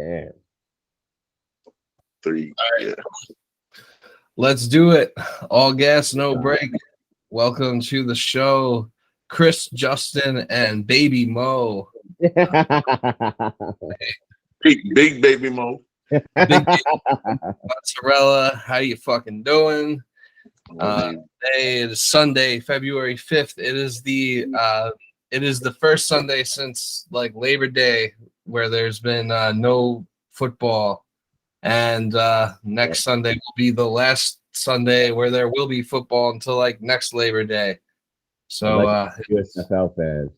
Damn. 3. Yeah. Let's do it. All gas, no break. Welcome to the show, Chris, Justin, and Baby Mo. Big baby Mo. Big mozzarella. How you fucking doing? Today is Sunday, February 5th. It is the first Sunday since like Labor Day where there's been no football, and next Sunday will be the last Sunday where there will be football until like next Labor Day. So USFL fans.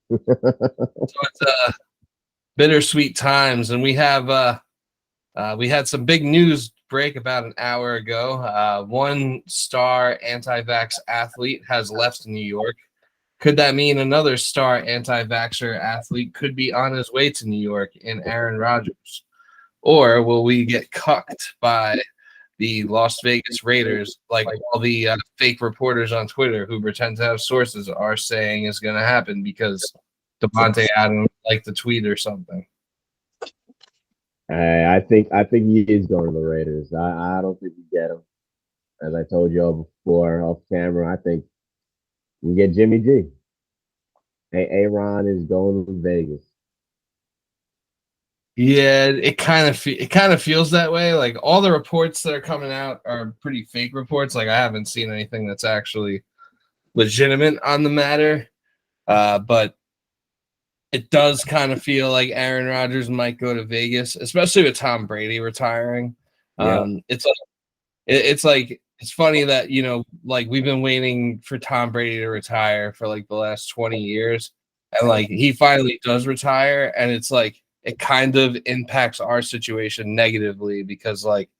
So it's bittersweet times, and we had some big news break about an hour ago. One star anti-vax athlete has left New York. Could that mean another star anti-vaxxer athlete could be on his way to New York in Aaron Rodgers? Or will we get cucked by the Las Vegas Raiders, like all the fake reporters on Twitter who pretend to have sources are saying is going to happen because Devontae Adams liked the tweet or something? I think he is going to the Raiders. I don't think we get him. As I told you all before off camera, I think we get Jimmy G. Aaron is going to Vegas. Yeah, it kind of feels that way. Like all the reports that are coming out are pretty fake reports. Like I haven't seen anything that's actually legitimate on the matter. But it does kind of feel like Aaron Rodgers might go to Vegas, especially with Tom Brady retiring. Yeah. It's funny that, you know, like we've been waiting for Tom Brady to retire for like the last 20 years. And like he finally does retire, and it's like it kind of impacts our situation negatively because, like,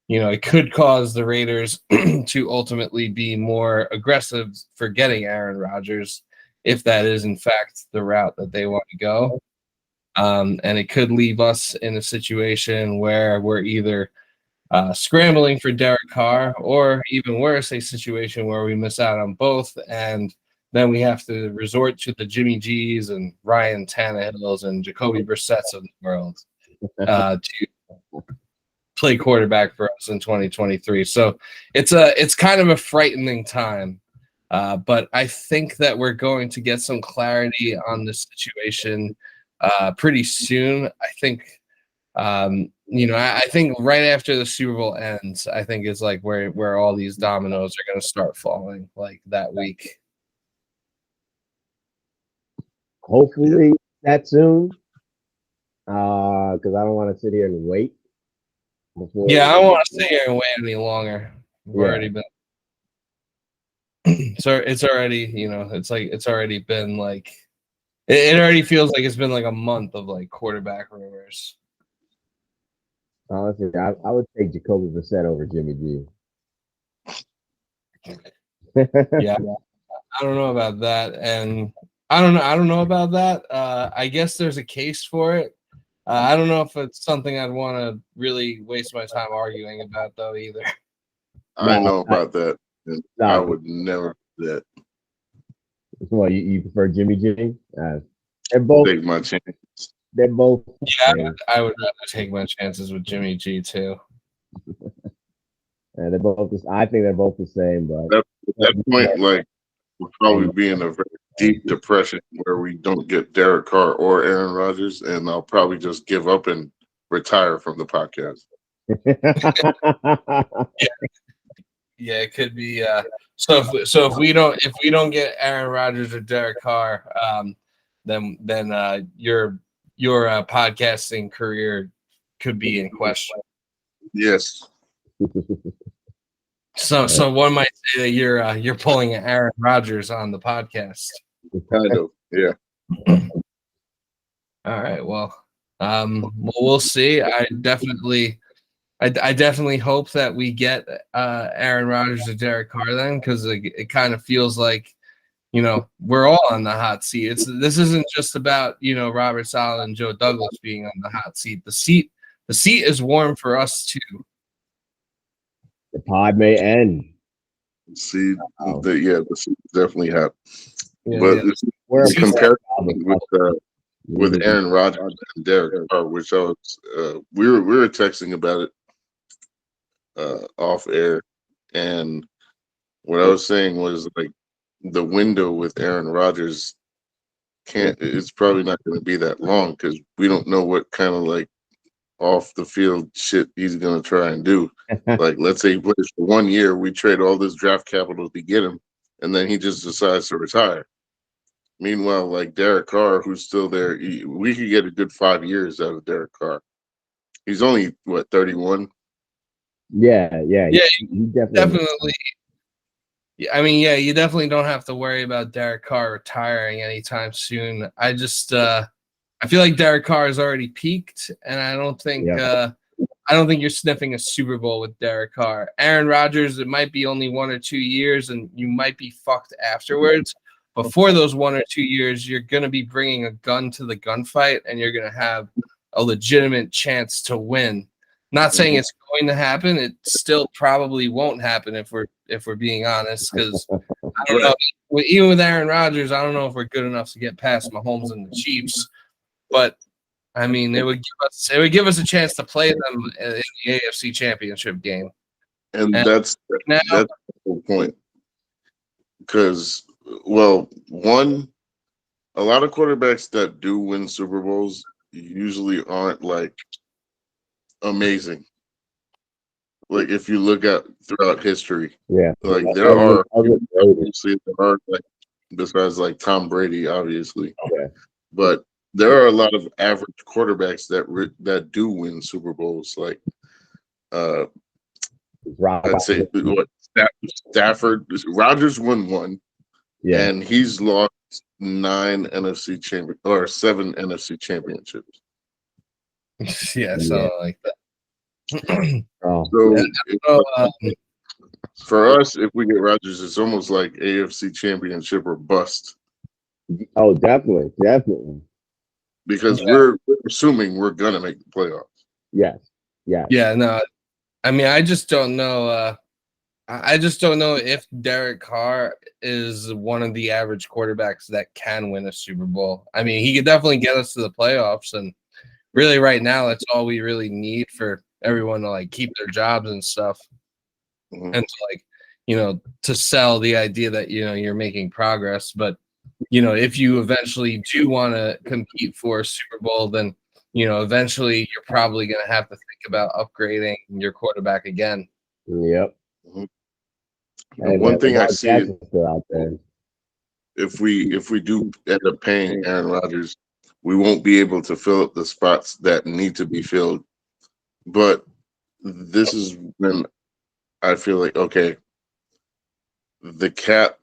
you know, it could cause the Raiders to ultimately be more aggressive for getting Aaron Rodgers if that is, in fact, the route that they want to go. And it could leave us in a situation where we're either scrambling for Derek Carr, or even worse, a situation where we miss out on both, and then we have to resort to the Jimmy G's and Ryan Tannehills and Jacoby Brissett's of the world to play quarterback for us in 2023. So it's kind of a frightening time, but I think that we're going to get some clarity on this situation pretty soon. I think. I think right after the Super Bowl ends, I think is like where all these dominoes are going to start falling, like that week. Hopefully that soon, because I don't want to sit here and wait. Yeah, I don't want to sit here and wait any longer. We've already been. So it's already, it's already been like, it already feels like it's been like a month of like quarterback rumors. Honestly, I would take Jacoby Brissett over Jimmy G. Yeah, I don't know about that, and I don't know about that. I guess there's a case for it. I don't know if it's something I'd want to really waste my time arguing about, though, either. I know about that. And I would never do that. Well, you prefer Jimmy G? They're both. Take my chance. They're both. Yeah, I would rather take my chances with Jimmy G too. And they're both. I think they're both the same. But at that point, like we'll probably be in a very deep depression where we don't get Derek Carr or Aaron Rodgers, and I'll probably just give up and retire from the podcast. Yeah, it could be. So if we don't get Aaron Rodgers or Derek Carr, then your podcasting career could be in question. Yes. So one might say that you're pulling Aaron Rodgers on the podcast. Kind of, yeah. All right. Well, we'll see. I definitely hope that we get Aaron Rodgers or Derek Carr then, because it kind of feels like, we're all on the hot seat. This isn't just about, Robert Saleh and Joe Douglas being on the hot seat. The seat is warm for us too. The pod may end. The seat is definitely hot. Yeah, but it's comparison with Aaron Rodgers and Derek Carr, which I was we were texting about it off air, and what I was saying was like the window with Aaron Rodgers it's probably not going to be that long because we don't know what kind of like off the field shit he's going to try and do. Like, let's say he plays for 1 year, we trade all this draft capital to get him, and then he just decides to retire. Meanwhile, like Derek Carr, who's still there, we could get a good 5 years out of Derek Carr. He's only, what, 31? Yeah. He definitely. I mean, yeah, you definitely don't have to worry about Derek Carr retiring anytime soon. I just, I feel like Derek Carr has already peaked, and I don't think you're sniffing a Super Bowl with Derek Carr. Aaron Rodgers, it might be only 1 or 2 years, and you might be fucked afterwards. Before those 1 or 2 years, you're going to be bringing a gun to the gunfight, and you're going to have a legitimate chance to win. Not saying it's going to happen. It still probably won't happen if we're being honest, because I don't know. Even with Aaron Rodgers, I don't know if we're good enough to get past Mahomes and the Chiefs. But I mean, it would give us a chance to play them in the AFC Championship game. And that's the whole point. Because, well, one, a lot of quarterbacks that do win Super Bowls usually aren't like amazing. Like if you look at throughout history, like there are like besides like Tom Brady, obviously, but there are a lot of average quarterbacks that do win Super Bowls. Like, I'd say what Stafford, Rodgers won 1, and he's lost 7 NFC championships. Something like that. For us, if we get Rodgers, it's almost like AFC Championship or bust. Oh, definitely. Because we're assuming we're gonna make the playoffs. Yes. Yeah. No, I mean, I just don't know. I just don't know if Derek Carr is one of the average quarterbacks that can win a Super Bowl. I mean, he could definitely get us to the playoffs, and really, right now, that's all we really need for everyone to like keep their jobs and stuff, and to like, to sell the idea that you're making progress. But if you eventually do want to compete for a Super Bowl, then eventually you're probably going to have to think about upgrading your quarterback again. Yep. One thing I see is out there. If we do end up paying Aaron Rodgers, we won't be able to fill up the spots that need to be filled. But this is when I feel like, okay, the cap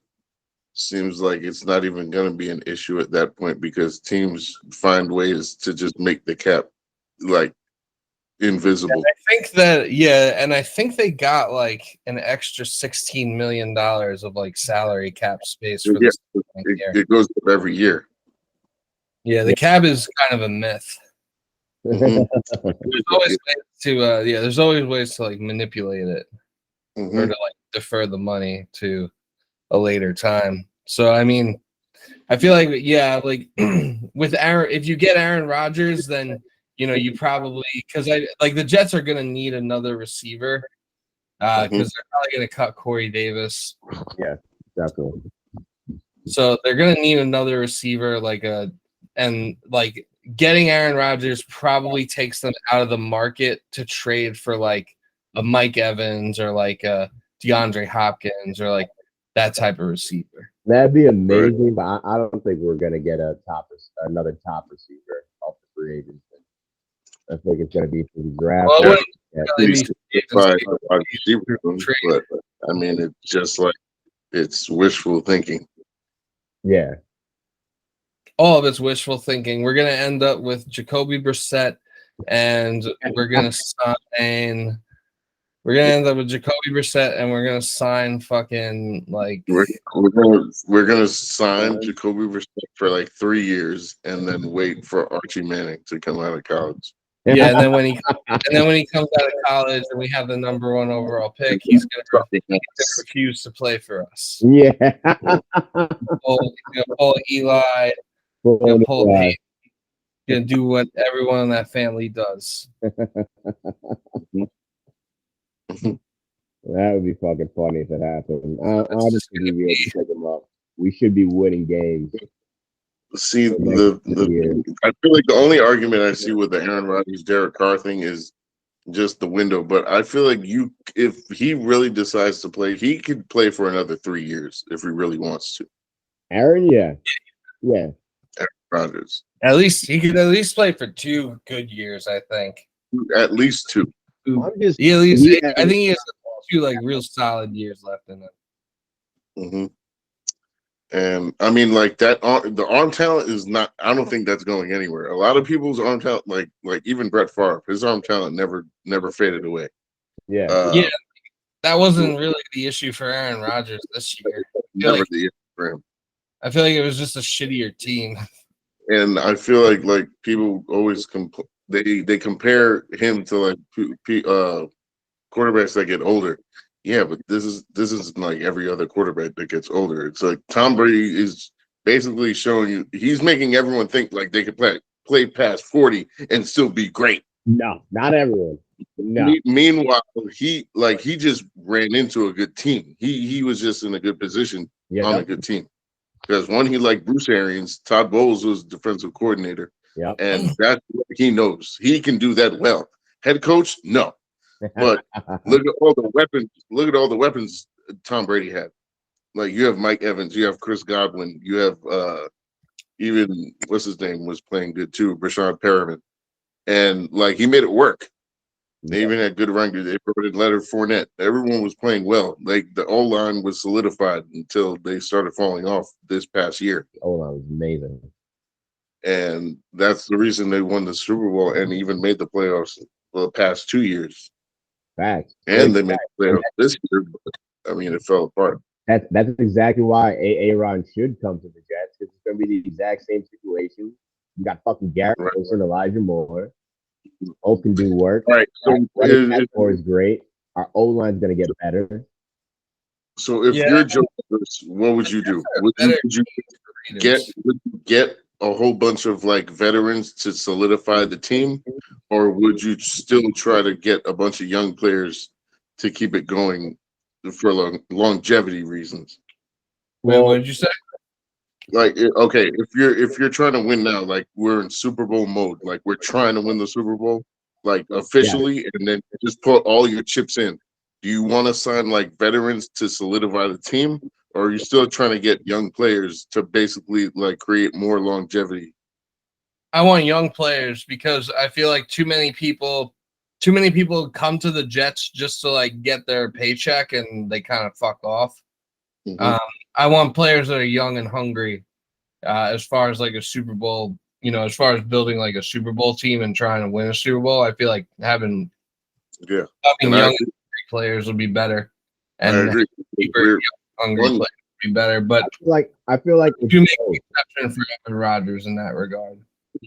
seems like it's not even going to be an issue at that point because teams find ways to just make the cap like invisible. And I think they got like an extra $16 million of like salary cap space for this. It goes up every year. Yeah, the cap is kind of a myth. There's always ways to like manipulate it or to like defer the money to a later time. So I mean, I feel like like with Aaron, if you get Aaron Rodgers, then you probably, because the Jets are gonna need another receiver because they're probably gonna cut Corey Davis. Yeah, definitely. So they're gonna need another receiver, and getting Aaron Rodgers probably takes them out of the market to trade for like a Mike Evans or like a DeAndre Hopkins or like that type of receiver. That'd be amazing, but I don't think we're gonna get another top receiver off the free agency. I think it's gonna be for the draft. Well, but I mean, it's just like it's wishful thinking. Yeah. All of it's wishful thinking. We're gonna end up with Jacoby Brissett, and we're gonna sign. We're gonna end up with Jacoby Brissett, and we're gonna sign fucking like. We're gonna sign Jacoby Brissett for like 3 years, and then wait for Archie Manning to come out of college. Yeah, and then when he comes out of college, and we have the number 1 overall pick, he's gonna refuse to play for us. Yeah. Pull Eli. Pull Peyton. gonna do what everyone in that family does. That would be fucking funny if it happened. That's just Honestly, gonna we'd be able to pick them up. We should be winning games. See, for the next year. I feel like the only argument I see with the Aaron Rodgers, Derek Carr thing is just the window. But I feel like if he really decides to play, he could play for another 3 years if he really wants to. Aaron, yeah. Aaron Rodgers, At least he could at least play for 2 good years, I think. at least 2. I'm just, At least, yeah. I think he has 2 like real solid years left in him. Mm-hmm. And I mean, like that, the arm talent is not. I don't think that's going anywhere. A lot of people's arm talent, like even Brett Favre, his arm talent never faded away. Yeah. Yeah, that wasn't really the issue for Aaron Rodgers this year. Never the issue for him. I feel like it was just a shittier team. And I feel like people always they compare him to like quarterbacks that get older. Yeah, but this is like every other quarterback that gets older. It's like Tom Brady is basically showing you he's making everyone think like they could play past 40 and still be great. No, not everyone. No. Meanwhile, he just ran into a good team. He was just in a good position on a good team. Because one, he liked Bruce Arians. Todd Bowles was defensive coordinator. Yep. And that's what he knows. He can do that well. Head coach, no. But look at all the weapons. Look at all the weapons Tom Brady had. Like you have Mike Evans, you have Chris Godwin, you have even what's his name was playing good too, Brashad Perriman. And like he made it work. They even had good run. They brought in Leonard Fournette. Everyone was playing well. Like the O line was solidified until they started falling off this past year. O line was amazing, and that's the reason they won the Super Bowl and even made the playoffs the past 2 years. Facts. And they made the playoffs this year. But, I mean, it fell apart. That's exactly why Aaron should come to the Jets because it's going to be the exact same situation. You got fucking Garrett Wilson, Elijah Moore. Both can do work. All right. So Moore is great. Our O line's going to get better. So if you're Joe, what would you do? Would you get a whole bunch of like veterans to solidify the team, or would you still try to get a bunch of young players to keep it going for longevity reasons? Well, what did you say? Like, okay, if you're trying to win now, like we're in Super Bowl mode, like we're trying to win the Super Bowl, like officially, and then just put all your chips in. Do you want to sign like veterans to solidify the team, or are you still trying to get young players to basically like create more longevity? I want young players because I feel like too many people come to the Jets just to like get their paycheck and they kind of fuck off. Mm-hmm. I want players that are young and hungry as far as like a Super Bowl, as far as building like a Super Bowl team and trying to win a Super Bowl. I feel like having young players would be better. And I agree. Young, hungry players would be better. But I feel like you make an exception for Aaron Rodgers in that regard.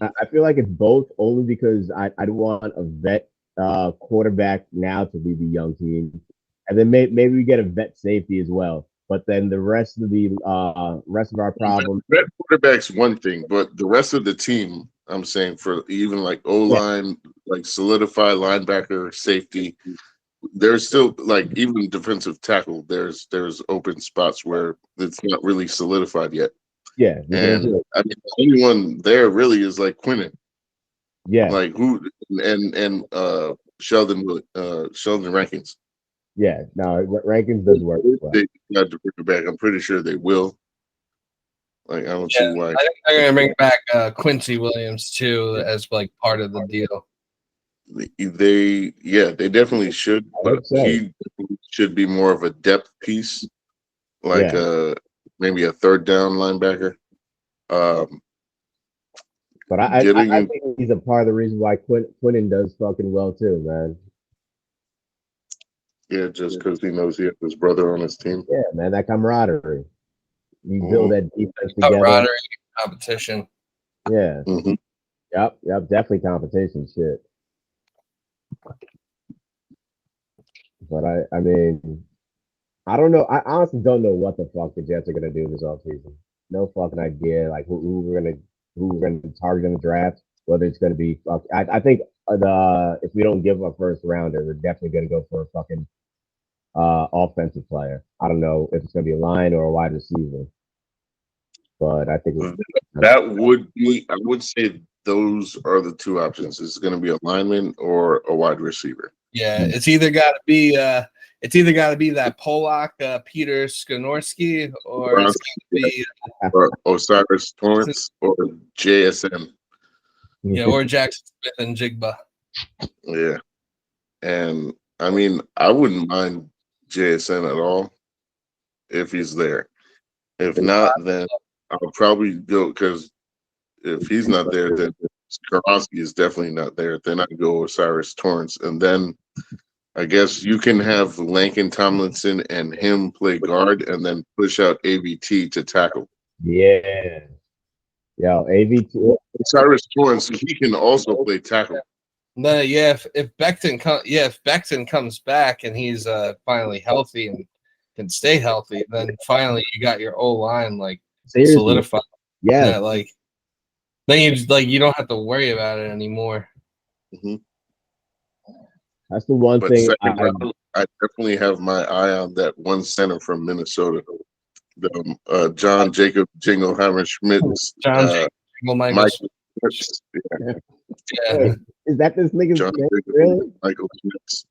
I feel like it's both only because I want a vet quarterback now to lead the young team. And then maybe we get a vet safety as well. But then the rest of our problems. Vet quarterback's one thing, but the rest of the team, I'm saying for even like O-line, like solidify linebacker, safety, there's still like even defensive tackle, there's open spots where it's not really solidified yet. Yeah. And I mean the only one there really is like Quinnen. Yeah. Like who and Sheldon Rankins. Yeah, no, Rankins does work. They got to bring it back. I'm pretty sure they will. Like I don't see why. I think they're gonna bring back Quincy Williams too as like part of the deal. They definitely should, but he should be more of a depth piece, like maybe a third down linebacker. But I think he's a part of the reason why Quinnen does fucking well too, man. Yeah, just because he knows he has his brother on his team. Yeah, man, that camaraderie. You build that defense together. Camaraderie, competition. Yeah. Mm-hmm. Yep, definitely competition shit. But I mean, I don't know. I honestly don't know what the fuck the Jets are gonna do this offseason. No fucking idea. Like who we're gonna target in the draft. whether it's going to be. I think if we don't give a first rounder, we're definitely going to go for a fucking offensive player. I don't know if it's going to be a line or a wide receiver, but I think that would be. I would say those are the two options. It's going to be a lineman or a wide receiver. Yeah, it's either got to be that Polak Peter Skonorski, or it's got to be or Osiris Torrance or JSN. Yeah, or Jackson Smith and Jigba. Yeah, and I mean, I wouldn't mind JSN at all if he's there. If not, then I'll probably go, because if he's not there, then Skaronski is definitely not there. Then I'd go Osiris Torrance, and then I guess you can have Lincoln Tomlinson and him play guard, and then push out AVT to tackle. Yeah. Yo, AVT. Osiris Torrance, he can also play tackle. No, yeah. If Becton comes back and he's finally healthy and can stay healthy, then finally you got your O line like solidified. Yeah, like then you don't have to worry about it anymore. Mm-hmm. That's the one thing. I definitely have my eye on that one center from Minnesota, John Jacob Jingleheimer Schmitz. Michael Schmitz. Yeah. Is that this nigga's name? Really? Michael Schmitz.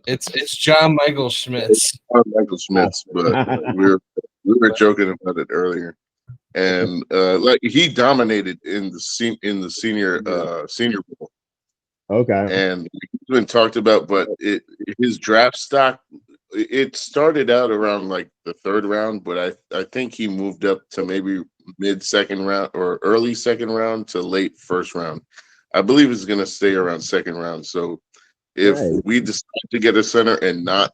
It's John Michael Schmitz. John Michael Schmitz, but we were joking about it earlier, and like he dominated in the senior bowl. Okay. And it's been talked about, but his draft stock, it started out around like the third round, but I think he moved up to maybe mid second round or early second round to late first round. I believe it's going to stay around second round. So if we decide to get a center and not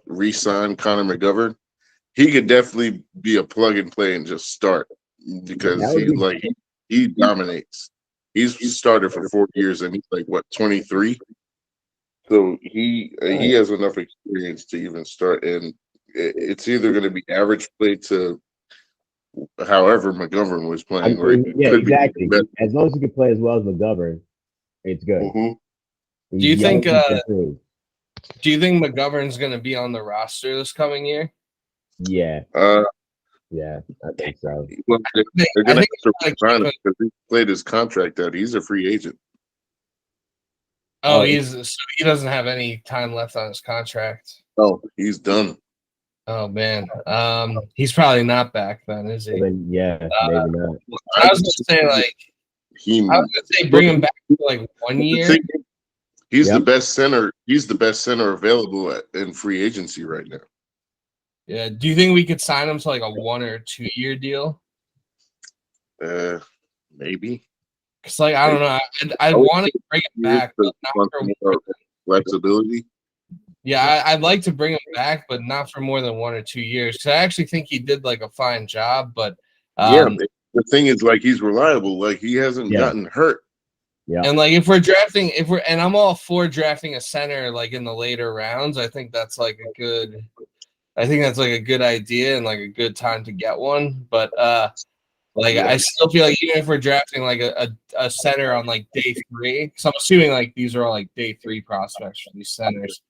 re-sign Connor McGovern, he could definitely be a plug and play and just start, because he dominates. He's started for 4 years and he's like, what, 23? So he has enough experience to even start, and it's either going to be average play to however McGovern was playing. Exactly. As long as you can play as well as McGovern, it's good. Mm-hmm. Do you think McGovern's going to be on the roster this coming year? Yeah. Yeah, I think so. Well, they're going to have to sign him because he played his contract out. He's a free agent. So he doesn't have any time left on his contract. Oh, he's done. Oh man, he's probably not back then, is he? Maybe not. I was gonna say bring him back for like 1 year. He's the best center. He's the best center available in free agency right now. Yeah. Do you think we could sign him to like a 1 or 2 year deal? Maybe. Because I don't know. I want to bring him back, but not for more flexibility. Yeah, I'd like to bring him back, but not for more than 1 or 2 years. Because I actually think he did like a fine job. But the thing is, like, he's reliable. Like, he hasn't gotten hurt. Yeah. And like and I'm all for drafting a center like in the later rounds. I think that's like a good idea and like a good time to get one. But I still feel like even if we're drafting like a center on like day 3, because I'm assuming like these are all like day 3 prospects for these centers.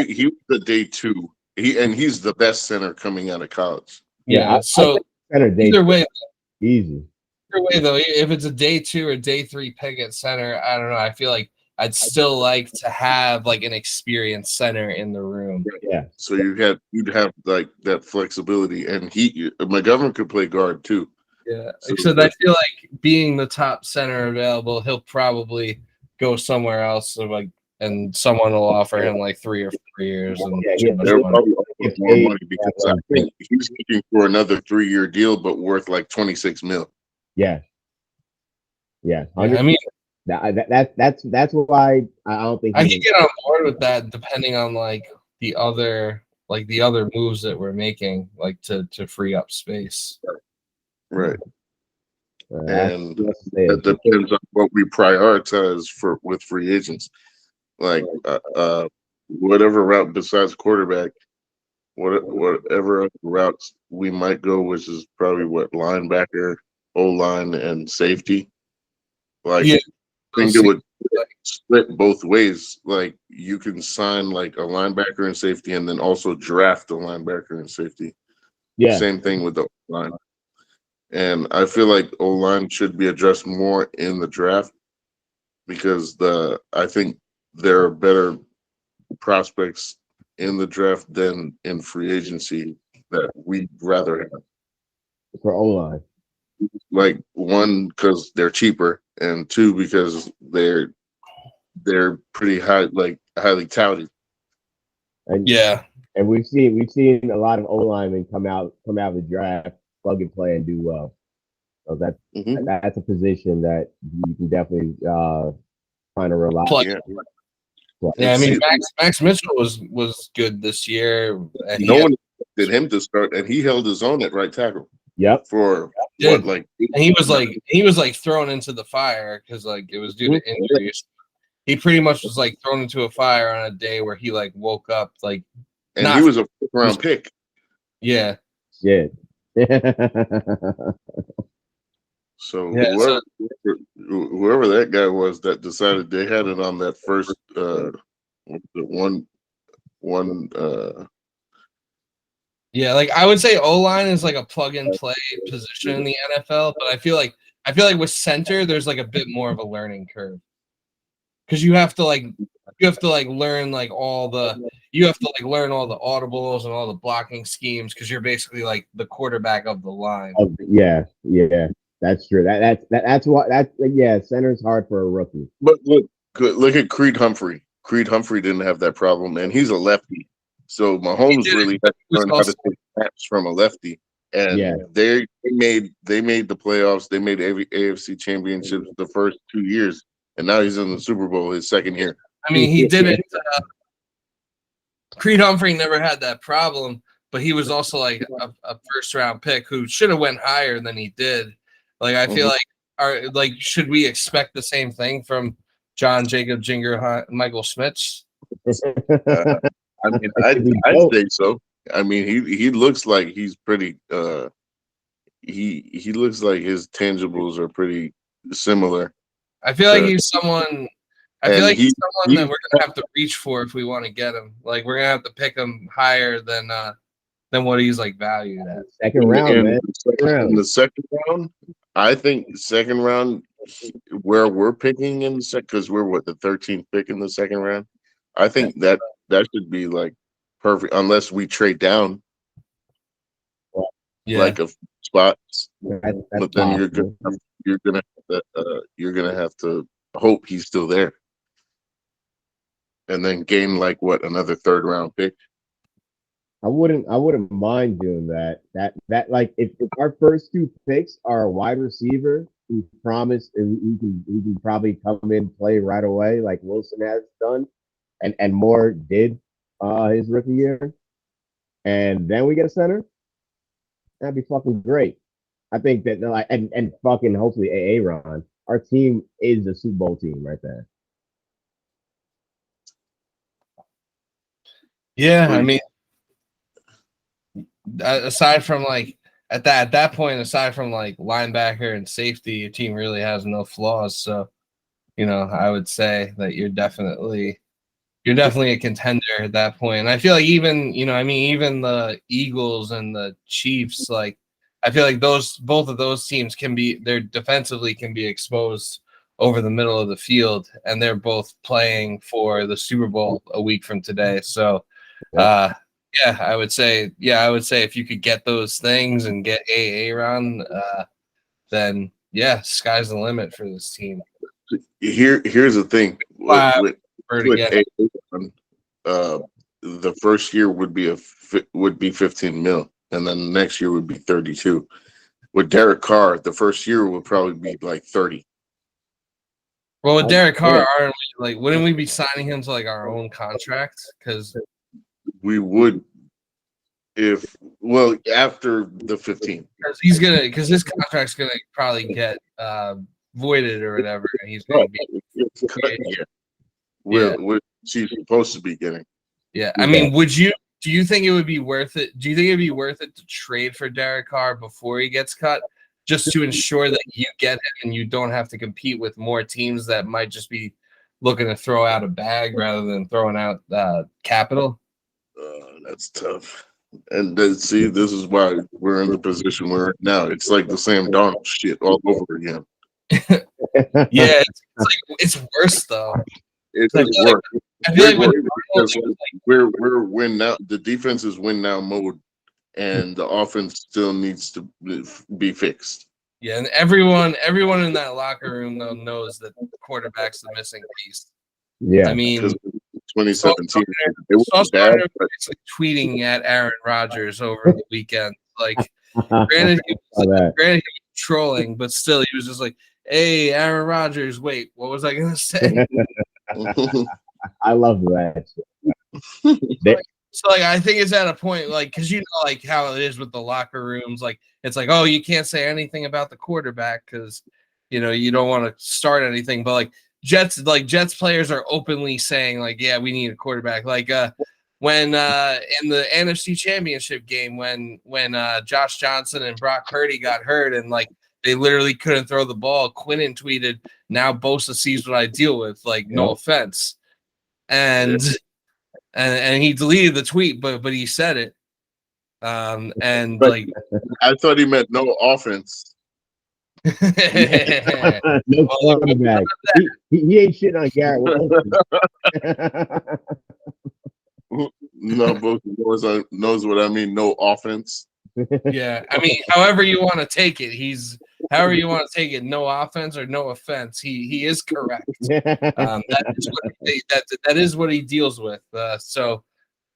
He was the day 2. He's the best center coming out of college. Yeah. So either way, easy. Either way, though, if it's a day 2 or day 3 pick at center, I don't know. I feel like I'd still like to have like an experienced center in the room. Yeah. So you'd have like that flexibility, and McGovern could play guard too. Yeah. So I feel like being the top center available, he'll probably go somewhere else. So and someone will offer him like 3 or 4 years. And they'll probably offer more money, because I think he's looking for another 3-year deal, but worth like $26 million. Yeah. Yeah. I mean, that's why I don't think I can get on board with that, depending on like the other moves that we're making, like to free up space. Right. And that depends on what we prioritize with free agents. Like whatever route besides quarterback, whatever other routes we might go, which is probably linebacker, O-line, and safety. Like, Yeah. I think it would split both ways. Like, you can sign like a linebacker and safety, and then also draft a linebacker and safety. Yeah, Same thing with the line. And I feel like O line should be addressed more in the draft because I think there are better prospects in the draft than in free agency that we'd rather have. for O line. Like, one, because they're cheaper, and two, because they're pretty high, like highly touted. And Yeah. and we've seen a lot of O linemen come out of the draft, plug and play, and do well. So that's a position that you can definitely kind of rely on. Yeah, I mean Max Mitchell was good this year. No one did him to start, and he held his own at right tackle. Yep. For what, like? And he was like thrown into the fire because like it was due to injuries. He pretty much was like thrown into a fire on a day where he like woke up like. And he was a first-round pick. Yeah. Yeah. So whoever that guy was that decided they had it on that first one. Yeah, like I would say O-line is like a plug and play position in the NFL, but I feel like with center there's like a bit more of a learning curve. Because you have to learn like all the audibles and all the blocking schemes because you're basically like the quarterback of the line. Yeah, that's true. Center's hard for a rookie. But look at Creed Humphrey. Creed Humphrey didn't have that problem, and he's a lefty. So Mahomes really had to learn how to take snaps from a lefty. And they made the playoffs. They made every AFC championships the first 2 years, and now he's in the Super Bowl his second year. I mean, he didn't. Creed Humphrey never had that problem, but he was also like a first round pick who should have went higher than he did. Like I feel like should we expect the same thing from John Jacob Jinger Michael Smits? I mean, I'd say so. I mean, he looks like he's pretty. He looks like his tangibles are pretty similar. I feel like he's someone. I feel like he's someone that we're gonna have to reach for if we want to get him. Like we're gonna have to pick him higher than what he's like valued at. Second round, man. In the second round, I think second round where we're picking in the second because we're the 13th pick in the second round. I think that should be like perfect unless we trade down. Like a spot, but then you're gonna have to hope he's still there, and then gain like another third round pick. I wouldn't mind doing that. That like if our first two picks are a wide receiver who promised and who can probably come in and play right away like Wilson has done, and Moore did his rookie year, and then we get a center. That'd be fucking great. I think that and fucking hopefully Aaron, our team is a Super Bowl team right there. Yeah, I mean, aside from like at that point, aside from like linebacker and safety, your team really has no flaws. So, I would say that you're definitely a contender at that point. And I feel like even the Eagles and the Chiefs, like I feel like both of those teams they're defensively can be exposed over the middle of the field, and they're both playing for the Super Bowl a week from today. So, I would say if you could get those things and get Aaron, then sky's the limit for this team. Here's the thing. The first year would be 15 mil, and then the next year would be 32. With Derek Carr, the first year would probably be like 30. Well, with Derek Carr, wouldn't we be signing him to like our own contract? Because we would, after the 15. Because his contract's gonna probably get voided or whatever, and he's gonna be what she's supposed to be getting. Yeah, I mean, do you think it would be worth it? Do you think it'd be worth it to trade for Derek Carr before he gets cut, just to ensure that you get him and you don't have to compete with more teams that might just be looking to throw out a bag rather than throwing out capital? That's tough. And then, see, this is why we're in the position we're in now. It's like the Sam Darnold shit all over again. Yeah, it's worse though. It's I feel worse. I feel like with Because Darnold, we're win now. The defense is win now mode, and the offense still needs to be fixed. yeah, and everyone in that locker room though knows that the quarterback's the missing piece. Yeah. I mean, 2017, it was Sauce bad. Gardner was tweeting at Aaron Rodgers over the weekend. Like, granted, he was trolling, but still, he was just like, "Hey, Aaron Rodgers, wait, what was I gonna say?" I love that. So, like, I think it's at a point, like, because you know, like, how it is with the locker rooms. Like, it's like, oh, you can't say anything about the quarterback because, you know, you don't want to start anything. But, like, Jets players are openly saying, like, yeah, we need a quarterback. Like, when in the NFC Championship game, when Josh Johnson and Brock Purdy got hurt and, like, they literally couldn't throw the ball, Quinnen tweeted, "Now Bosa sees what I deal with." Like, no offense. And he deleted the tweet, but he said it. And But like, I thought he meant no offense. No quarterback. He ain't shit on Garrett Wilson. No, both knows what I mean. No offense. Yeah, I mean, however you want to take it, however you want to take it. No offense or no offense. He is correct. That is what he deals with. So,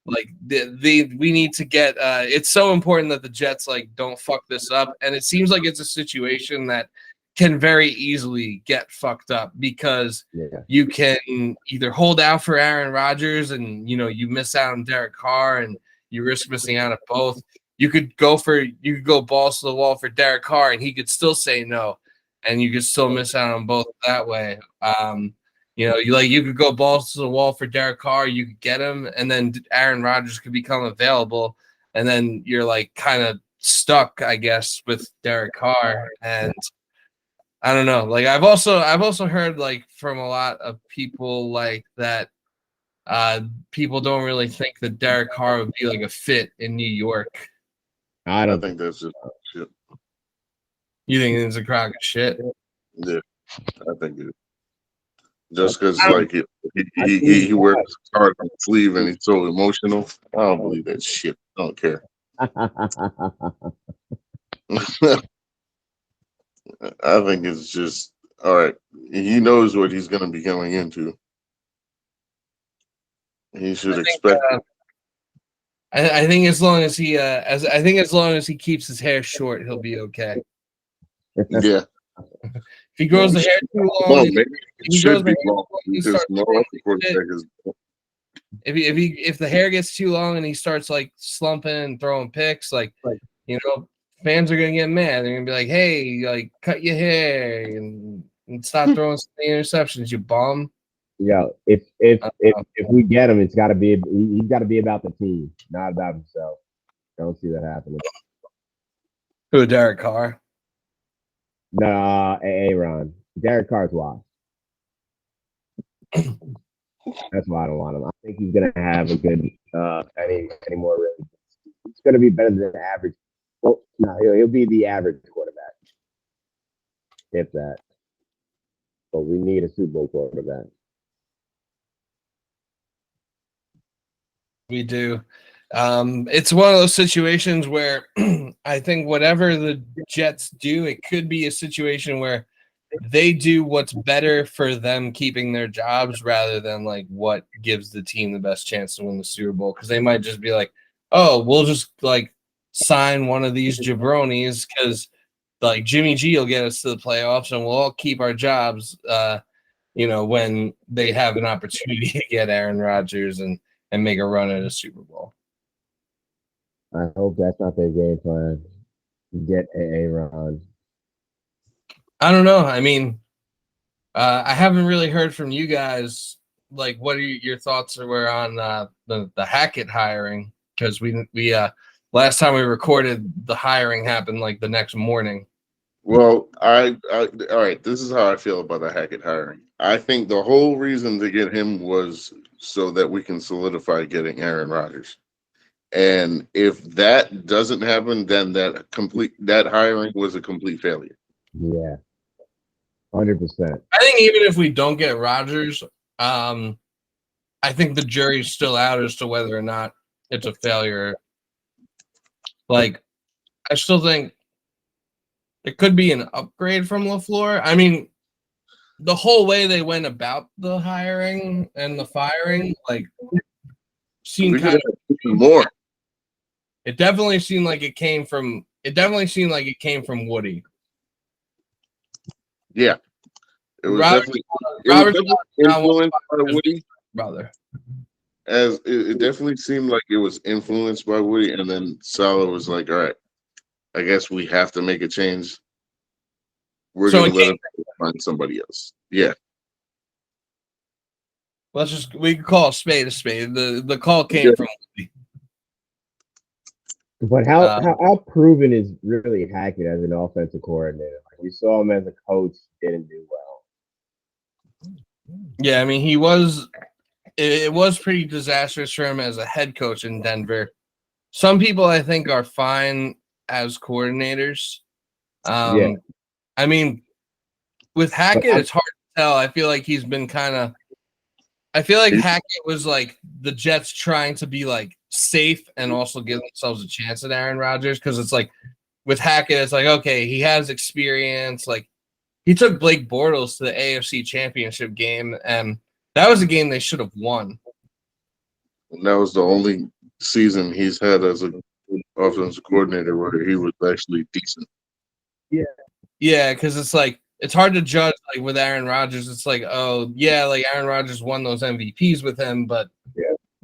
like, we need to get. It's so important that the Jets like don't fuck this up, and it seems like it's a situation that can very easily get fucked up because you can either hold out for Aaron Rodgers and you know you miss out on Derek Carr and you risk missing out on both. You could go balls to the wall for Derek Carr and he could still say no, and you could still miss out on both that way. You know, you could go balls to the wall for Derek Carr, you could get him, and then Aaron Rodgers could become available, and then you're like kind of stuck, I guess, with Derek Carr. And I don't know. Like I've also heard like from a lot of people like that people don't really think that Derek Carr would be like a fit in New York. I don't think that's just shit. You think it's a crock of shit? Yeah, I think it. Just because like he wears his heart on his sleeve and he's so emotional, I don't believe that shit. I don't care. I think it's just all right. He knows what he's going to be going into. He should expect. I think as long as he keeps his hair short, he'll be okay. Yeah. If he grows the hair too long, if the hair gets too long and he starts like slumping and throwing picks, like you know, fans are gonna get mad. They're gonna be like, "Hey, like cut your hair and stop throwing interceptions, you bum." Yeah, if we get him, he's got to be about the team, not about himself. Don't see that happening. Who, Derek Carr? Nah, Aaron. Derek Carr's washed. That's why I don't want him. I think he's gonna have a good any more really. He's gonna be better than average. Well, no, he'll be the average quarterback, if that. But we need a Super Bowl quarterback. We do. It's one of those situations where I think whatever the Jets do, it could be a situation where they do what's better for them keeping their jobs rather than like what gives the team the best chance to win the Super Bowl. Because they might just be like, oh, we'll just like sign one of these jabronis because like Jimmy G will get us to the playoffs and we'll all keep our jobs, you know, when they have an opportunity to get Aaron Rodgers and make a run at a Super Bowl. I hope that's not their game plan. Get Aaron. I don't know. I mean, I haven't really heard from you guys. Like, what are your thoughts were on the Hackett hiring? Because we last time we recorded, the hiring happened like the next morning. Well, all right. This is how I feel about the Hackett hiring. I think the whole reason to get him was so that we can solidify getting Aaron Rodgers. And if that doesn't happen, then that hiring was a complete failure. Yeah, 100%. I think even if we don't get Rodgers, I think the jury's still out as to whether or not it's a failure. Like, I still think it could be an upgrade from LaFleur. I mean, the whole way they went about the hiring and the firing, like, seemed We could kind have more. it definitely seemed like it came from Woody. Yeah, it was Robert, definitely Robert influenced by Woody. brother. As it definitely seemed like it was influenced by Woody, and then Salah was like, "All right, I guess we have to make a change. We're So gonna let him find somebody else." Yeah, we could call a spade a spade. The call came from Woody. But how proven is really Hackett as an offensive coordinator? Like we saw him as a coach, didn't do well. Yeah, I mean he was. It was pretty disastrous for him as a head coach in Denver. Some people I think are fine as coordinators. Yeah. I mean, with Hackett, it's hard to tell. I feel like he's been kind of. I feel like Hackett was like the Jets trying to be like safe and also give themselves a chance at Aaron Rodgers because it's like with Hackett, it's like okay, he has experience. Like he took Blake Bortles to the AFC Championship game, and that was a game they should have won. and that was the only season he's had as an offensive coordinator where he was actually decent. Yeah, because it's like it's hard to judge like with Aaron Rodgers. It's like, oh yeah, like Aaron Rodgers won those MVPs with him, but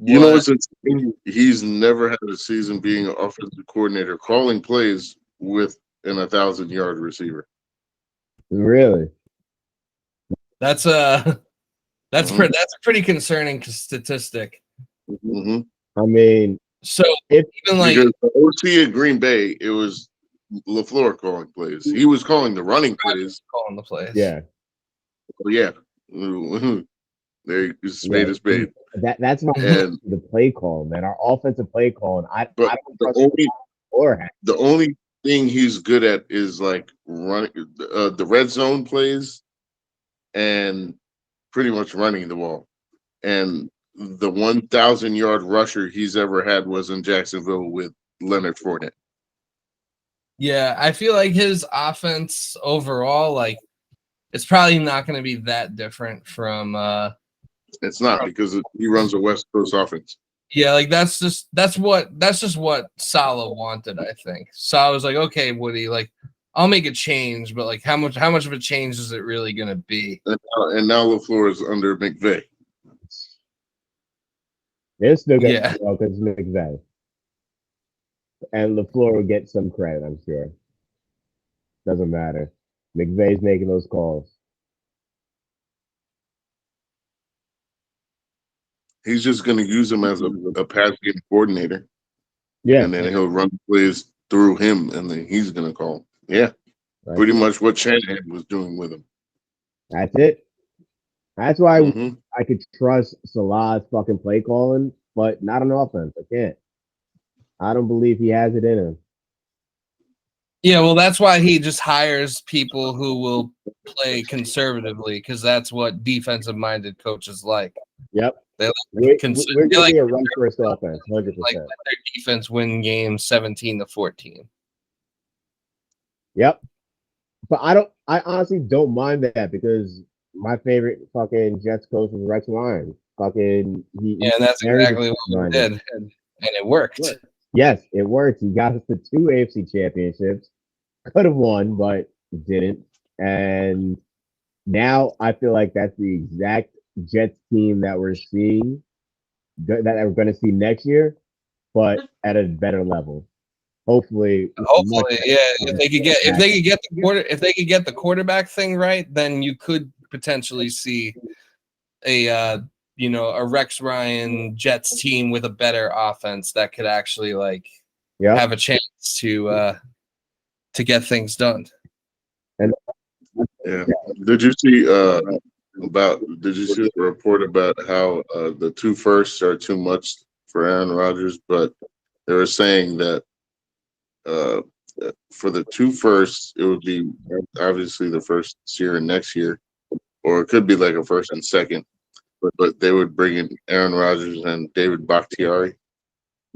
You know what's interesting? He's never had a season being an offensive coordinator calling plays with an 1,000-yard receiver. Really? that's that's a pretty concerning statistic. Mm-hmm. I mean, So if even like Because the OC at Green Bay, it was LaFleur calling plays. He was calling the running plays. calling the plays, yeah, Oh, yeah. There is spade is spade. that's my And the play call, man. Our offensive play call, and I but don't trust the only thing he's good at is like running the red zone plays and pretty much running the ball. And the 1,000-yard rusher he's ever had was in Jacksonville with Leonard Fournette. yeah, I feel like his offense overall, like it's probably not going to be that different from. It's not because he runs a West Coast offense. Yeah, like that's just what Salah wanted. I think Salah was like, okay, Woody, like I'll make a change, but like how much of a change is it really going to be? And now LaFleur is under McVay. They're still going Yeah. to go because McVay. And LaFleur will get some credit, I'm sure. Doesn't matter. McVay's making those calls. He's just going to use him as a pass game coordinator. Yeah. And then he'll run plays through him, and then he's going to call. Yeah. Right. Pretty much what Shanahan was doing with him. That's it. That's why Mhm. I could trust Salah's fucking play calling, but not on offense. I can't. I don't believe he has it in him. Yeah, well, that's why he just hires people who will play conservatively because that's what defensive-minded coaches like. Yep. They like We're going to like be a run-first offense, 100%. like let their defense win games 17-14. Yep. But I honestly don't mind that because my favorite fucking Jets coach was Rex Ryan. Fucking Yeah, and that's exactly what we did, and it worked. Yes, it worked. He got us to 2 AFC championships. Could have won, but didn't. And now I feel like that's the exact Jets team that we're seeing, that we're going to see next year, but at a better level. Hopefully, yeah. If they could get the quarterback thing right, then you could potentially see a Rex Ryan Jets team with a better offense that could actually have a chance to get things done. Yeah. Did you see Did you see the report about how the two firsts are too much for Aaron Rodgers? But they were saying that uh, for the two firsts, it would be obviously the first year and next year, or it could be like a first and second. But they would bring in Aaron Rodgers and David Bakhtiari.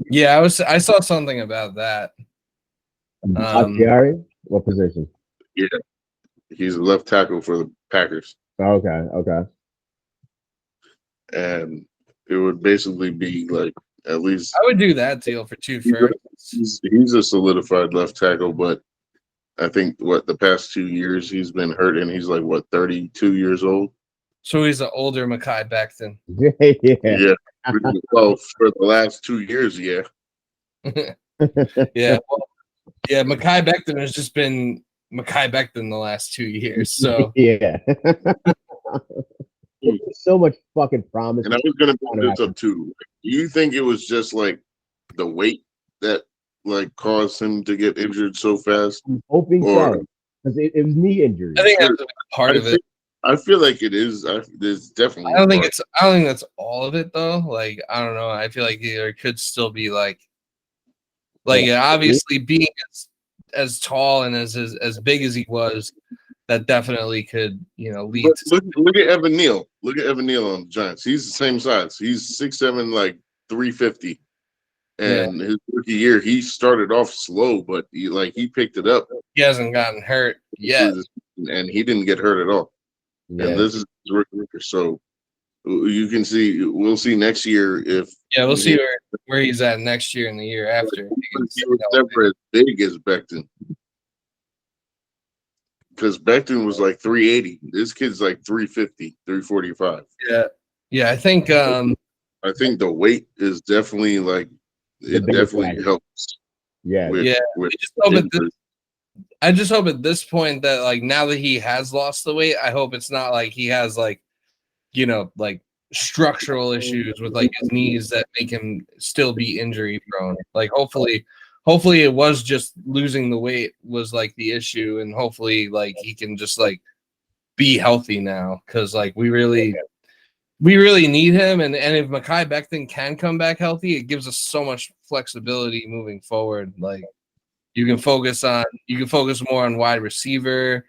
Yeah, I saw something about that. Bakhtiari? What position? Yeah, he's a left tackle for the Packers, Okay. and it would basically be like at least I would do that deal for two firsts. he's a solidified left tackle, but I think the past 2 years he's been hurt, and he's like 32 years old. So he's an older Mekhi Becton. Yeah. Well, for the last 2 years, yeah. Yeah. Well, yeah, Mekhi Becton has just been Mekhi Becton the last 2 years. So yeah. So much fucking promise. And I was gonna bring this up too. Do you think it was just like the weight that like caused him to get injured so fast? I'm hoping so. Because it was knee injury. I think that's part of it. I feel like it is. There's definitely. I don't think that's all of it though. Like I don't know. I feel like there could still be like obviously being as tall and as big as he was, that definitely could lead. Look at Evan Neal. Look at Evan Neal on the Giants. He's the same size. He's 6'7", like 350. And his rookie year, he started off slow, but he picked it up. He hasn't gotten hurt yet, and he didn't get hurt at all. Yeah. And this is his rookie year, so you can see. We'll see next year if. Yeah, we'll see where he's at next year and the year after. He was never as big as Becton, because Becton was like 380. This kid's like 350, 345. Yeah. I think the weight is definitely like. It definitely helps. Yeah. I just hope at this point that like now that he has lost the weight, I hope it's not like he has like structural issues with like his knees that make him still be injury prone. Like hopefully it was just losing the weight was like the issue, and hopefully like he can just like be healthy now, because like we really need him, and if Mekhi Becton can come back healthy, it gives us so much flexibility moving forward. Like you can focus more on wide receiver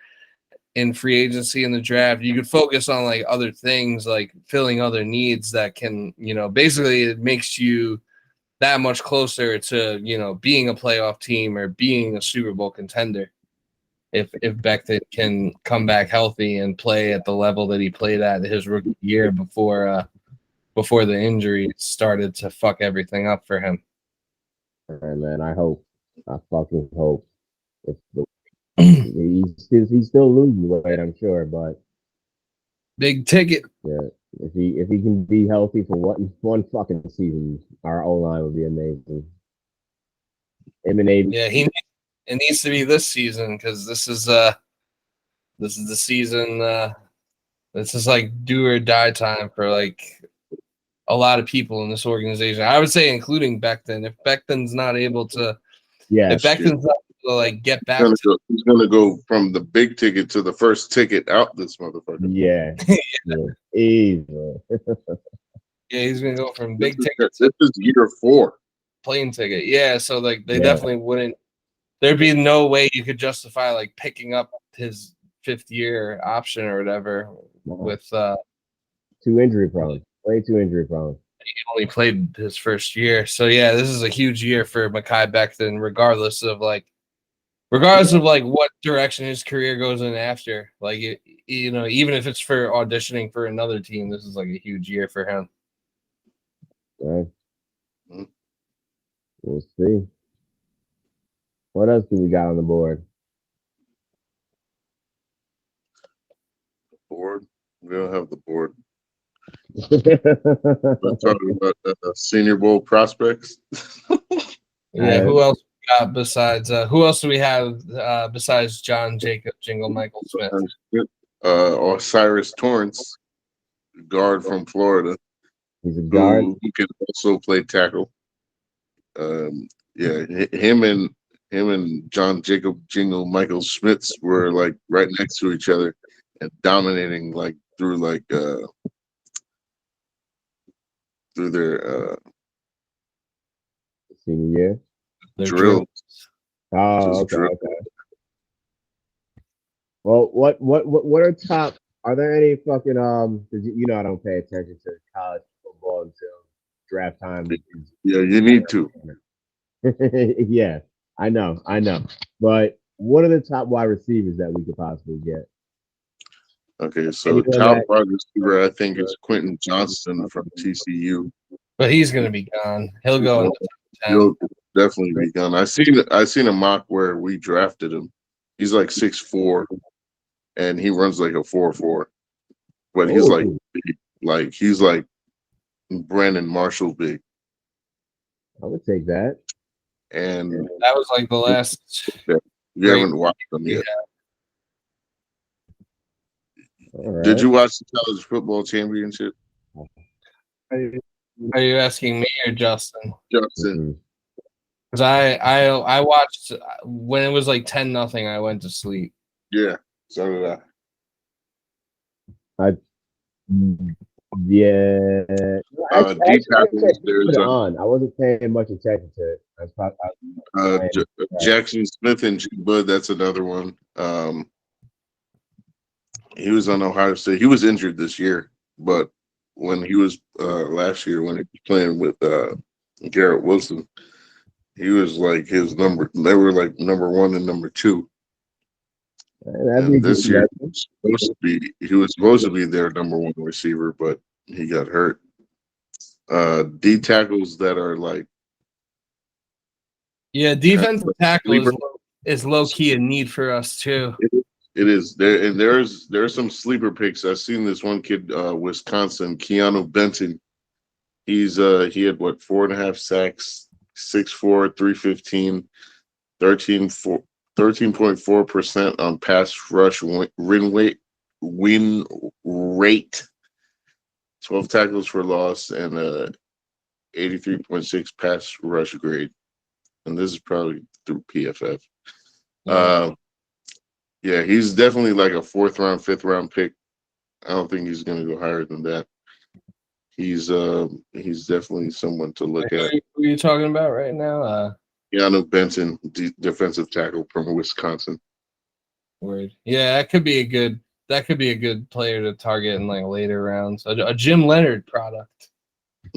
in free agency in the draft. You could focus on like other things, like filling other needs that can, basically it makes you that much closer to, being a playoff team or being a Super Bowl contender. If Becton can come back healthy and play at the level that he played at his rookie year before the injury started to fuck everything up for him. All right, man. I fucking hope. He's still losing weight, I'm sure, but big ticket. Yeah, if he can be healthy for one fucking season, our O-line would be amazing. Yeah, it needs to be this season, because this is the season. This is like do or die time for like a lot of people in this organization. I would say, including Becton. If Becton's not able to, not able to like get back, he's gonna go from the big ticket to the first ticket out. This motherfucker. Yeah, easy. Yeah, he's gonna go from big ticket. This is year 4. Plane ticket. Yeah, so like they definitely wouldn't. There'd be no way you could justify like picking up his 5th year option or whatever with too injury prone. Way too injury prone. He only played his first year. So yeah, this is a huge year for Mekhi Becton, regardless of what direction his career goes in after. Like even if it's for auditioning for another team, this is like a huge year for him. Right. We'll see. What else do we got on the board? We don't have the board. We're talking about Senior Bowl prospects. Yeah, who else we got besides? Who else do we have besides John Jacob Jingle Michael Smith? Osiris Torrance, guard from Florida. He's a guard. Who can also play tackle. Him and John Jacob Jingle Michael Schmitz were like right next to each other and dominating like through their Senior year. They're drill, Oh, just okay, drill. okay. Well, what are top? Are there any fucking 'cause you know I don't pay attention to college football until draft time. Yeah, you need to. Yeah, I know. But what are the top wide receivers that we could possibly get? Okay, so Anyone top that wide receiver I think is Quentin Johnston from TCU. but he's gonna be gone. He'll go in the top 10. He'll definitely be gone. I seen a mock where we drafted him. He's like 6'4", and he runs like a 4.4. But he's like oh, big. Like he's like Brandon Marshall big. I would take that. And That was like the last you great haven't watched him yet. All right. Did you watch the college football championship? Are you asking me or Justin? Justin. Because I watched when it was like 10-0, I went to sleep. Yeah, so did I. Yeah. Deep tackles, there's I wasn't paying much attention to it. I was probably, Jackson Smith and G Bud. That's another one. He was on Ohio State. He was injured this year, but when he was last year, when he was playing with Garrett Wilson, he was like his number. They were like number 1 and number 2. And this year he was supposed to be their number 1 receiver, but he got hurt. D tackles that are like defensive tackle is low key a need for us too. It is there, and there's some sleeper picks. I've seen this one kid, Wisconsin, Keanu Benton. He had what 4.5 sacks, 6'4", 315, 13.4% on pass rush win rate, 12 tackles for loss, and 83.6 pass rush grade. And this is probably through PFF. Yeah, he's definitely like a 4th round, 5th round pick. I don't think he's going to go higher than that. He's definitely someone to look at. Who are you talking about right now? Keanu Benton, defensive tackle from Wisconsin. Word. Yeah, that could be a good player to target in like later rounds. A Jim Leonard product.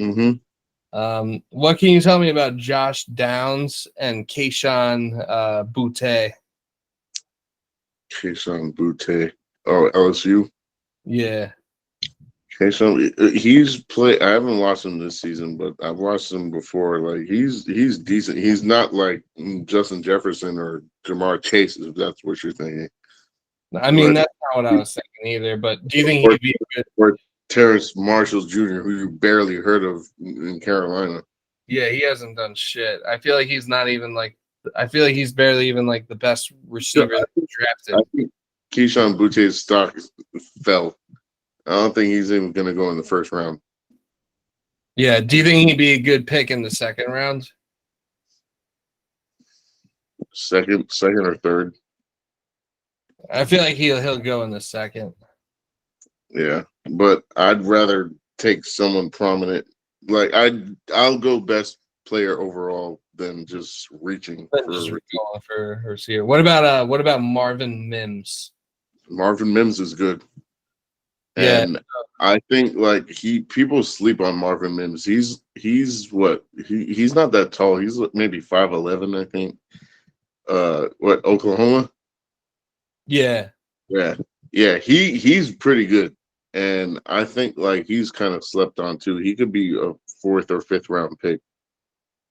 Mm-hmm. What can you tell me about Josh Downs and Kayshon Boutte? Kayshon Boutte. Oh, LSU. Yeah. Kayshon, I haven't watched him this season, but I've watched him before. Like he's decent. He's not like Justin Jefferson or Jamar Chase, if that's what you're thinking. I mean, that's not what I was thinking either. But do you think he'd be good? Or Terrace Marshall Jr., who you barely heard of in Carolina. Yeah, he hasn't done shit. I feel like he's not even like. I feel like he's barely even like the best receiver that drafted. I think Kayshon Boutte's stock fell. I don't think he's even going to go in the 1st round. Yeah. Do you think he'd be a good pick in the 2nd round? Second or 3rd. I feel like he'll go in the 2nd. Yeah, but I'd rather take someone prominent. Like I'll go best player overall than just reaching for a receiver. What about Marvin Mims? Marvin Mims is good. Yeah. And I think like people sleep on Marvin Mims. He's what he's not that tall. He's maybe 5'11", I think. What, Oklahoma? Yeah. Yeah. He's pretty good. And I think like he's kind of slept on too. He could be a 4th or 5th round pick.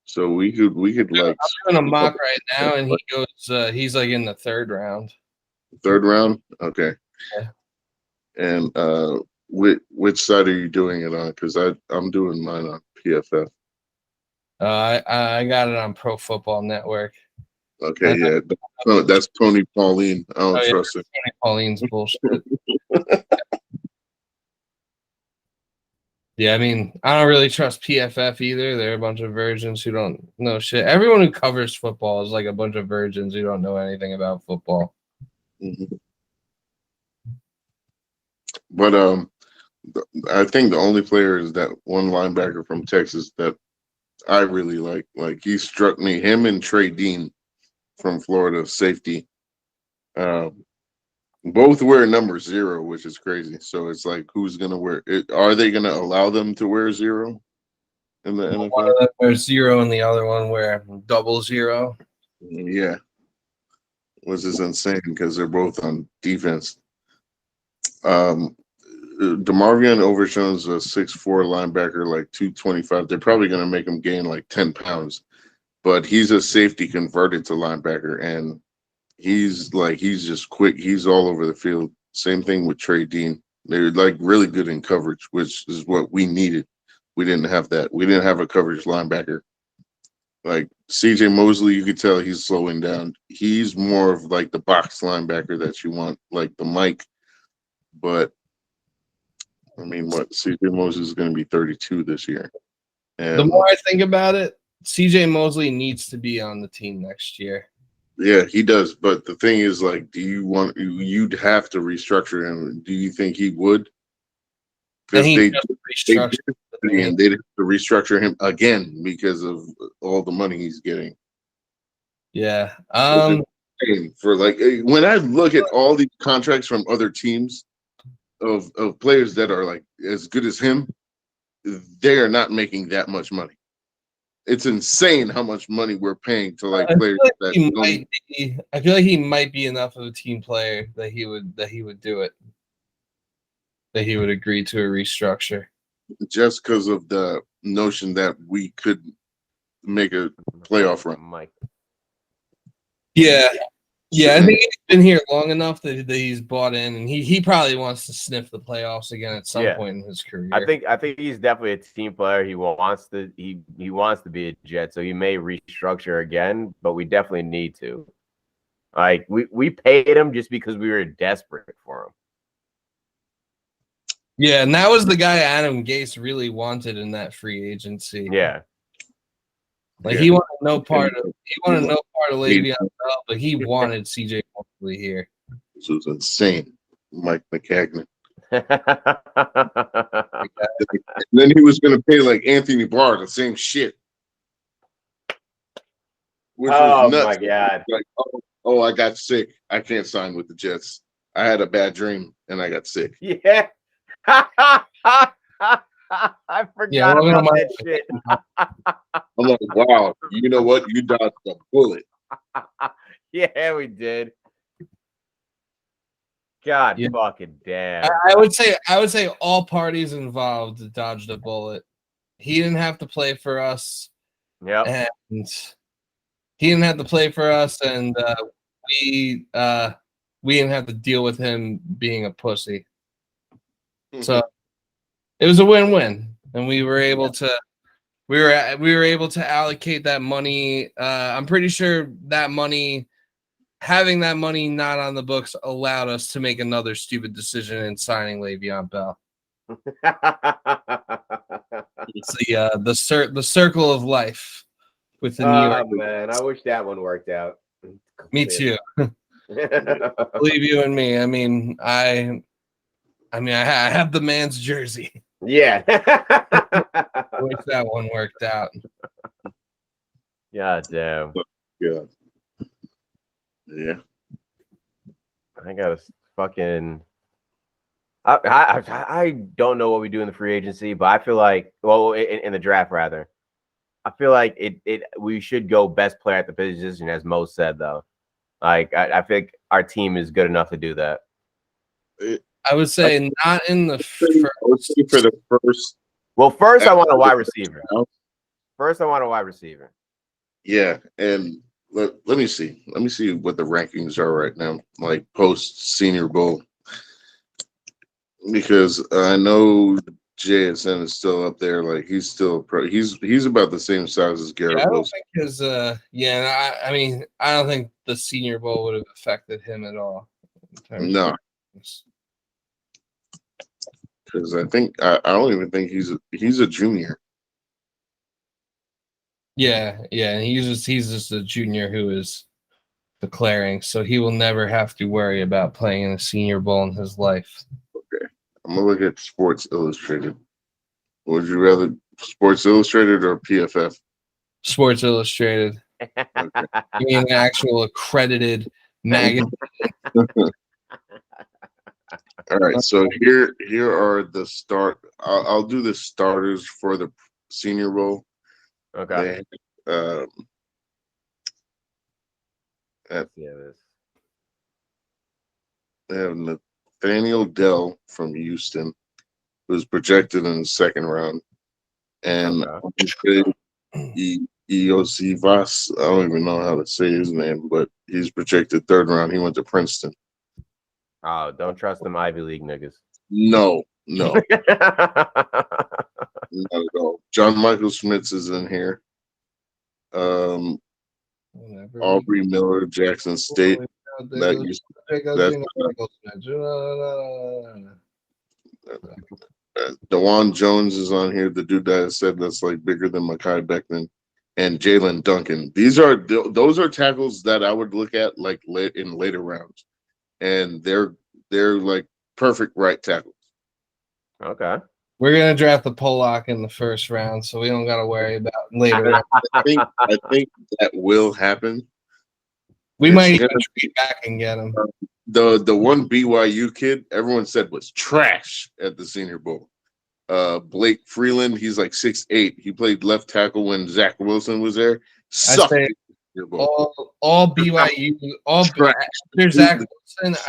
So we could like I'm doing a mock right now, and he goes. He's like in the 3rd round. 3rd round, okay. Yeah. And which side are you doing it on? Because I'm doing mine on PFF. I got it on Pro Football Network. Okay, yeah, that's Tony Pauline. I don't trust it. Tony Pauline's bullshit. Yeah, I mean, I don't really trust PFF either. They're a bunch of virgins who don't know shit. Everyone who covers football is like a bunch of virgins who don't know anything about football. Mm-hmm. But I think the only player is that one linebacker from Texas that I really like. Like he struck me, him and Trey Dean from Florida, safety. Um, both wear number 0, which is crazy. So it's like, who's gonna wear it? Are they gonna allow them to wear 0 in the One NFL? of them wears 0 and the other one wear 00. Yeah, which is insane because they're both on defense. Um, DeMarvion Overshown's a 6'4" linebacker, like 225. They're probably gonna make him gain like 10 pounds, but he's a safety converted to linebacker, and he's just quick. He's all over the field. Same thing with Trey Dean. They're like really good in coverage, which is what we needed. We didn't have that. We didn't have a coverage linebacker. Like CJ Mosley, you could tell he's slowing down. He's more of like the box linebacker that you want, like the Mike. But I mean, what CJ Mosley is going to be 32 this year. And The more I think about it, CJ Mosley needs to be on the team next year. yeah, he does. But the thing is, like, do you want? You'd have to restructure him. Do you think he would? And Because he they just did, restructured. and they'd have to restructure him again because of all the money he's getting. Yeah. For like, when I look at all these contracts from other teams of players that are like as good as him, they are not making that much money. It's insane how much money we're paying to like players that I feel like he might be enough of a team player that he would do it. That he would agree to a restructure. just because of the notion that we could make a playoff run. Mike. Yeah. Yeah, I think he's been here long enough that he's bought in, and he probably wants to sniff the playoffs again at some point in his career. I think he's definitely a team player. He wants to be a Jet, so he may restructure again, but we definitely need to. Like we paid him just because we were desperate for him. Yeah, and that was the guy Adam Gase really wanted in that free agency. Yeah. Like he wanted no part of Le'Veon Bell, but he wanted CJ Mosley here. This was insane, Mike McCagnon. Then he was going to pay like Anthony Barr the same shit. Which was nuts. My God! Like, oh, I got sick. I can't sign with the Jets. I had a bad dream and I got sick. Yeah. I forgot about that shit. I'm like, wow, you know what? You dodged a bullet. Yeah, we did. God fucking damn. I would say all parties involved dodged a bullet. He didn't have to play for us. Yep. And he didn't have to play for us, and we didn't have to deal with him being a pussy. So it was a win-win, and we were able to allocate that money. I'm pretty sure that money, having that money not on the books, allowed us to make another stupid decision in signing Le'Veon Bell. It's the circle of life with the New York. Man, I wish that one worked out. Me too. Believe you and me. I mean, I have the man's jersey. Yeah. I wish that one worked out. God damn. Yeah. Yeah. I gotta fucking. I don't know what we do in the free agency, but I feel like, well, in the draft rather, I feel like we should go best player at the position, as Mo said though. Like I think our team is good enough to do that. I would say not in the first. For the first. Well, first I want a wide receiver. First I want a wide receiver. Yeah, and let me see. Let me see what the rankings are right now, like post Senior Bowl, because I know JSN is still up there. Like he's still he's about the same size as Garrett Wilson. I mean, I don't think the Senior Bowl would have affected him at all. No. Because I don't even think he's a junior. Yeah, and he's just a junior who is declaring, so he will never have to worry about playing in a Senior Bowl in his life. Okay, I'm gonna look at Sports Illustrated. Would you rather Sports Illustrated or PFF? Sports Illustrated. Okay. I mean, an actual accredited magazine. All right, so here are the start. I'll do the starters for the Senior Bowl. Okay. They, Yeah, they have Nathaniel Dell from Houston, who's projected in the second round, and EOC Voss. I don't even know how to say his name, but he's projected third round. He went to Princeton. Oh, don't trust them Ivy League niggas. No, not at all. John Michael Schmitz is in here. Aubrey Miller, Jackson State. Dewan Jones is on here. The dude that I said that's like bigger than Mekhi Becton, and Jalen Duncan. Those are tackles that I would look at like in later rounds, and they're like perfect right tackles. Okay. We're gonna draft the Pollock in the first round, so we don't gotta worry about later. I think that will happen. We might even trade back and get him. The one BYU kid everyone said was trash at the Senior Bowl. Blake Freeland, he's like 6'8". He played left tackle when Zach Wilson was there. Sucked. All BYU, after Zach Wilson,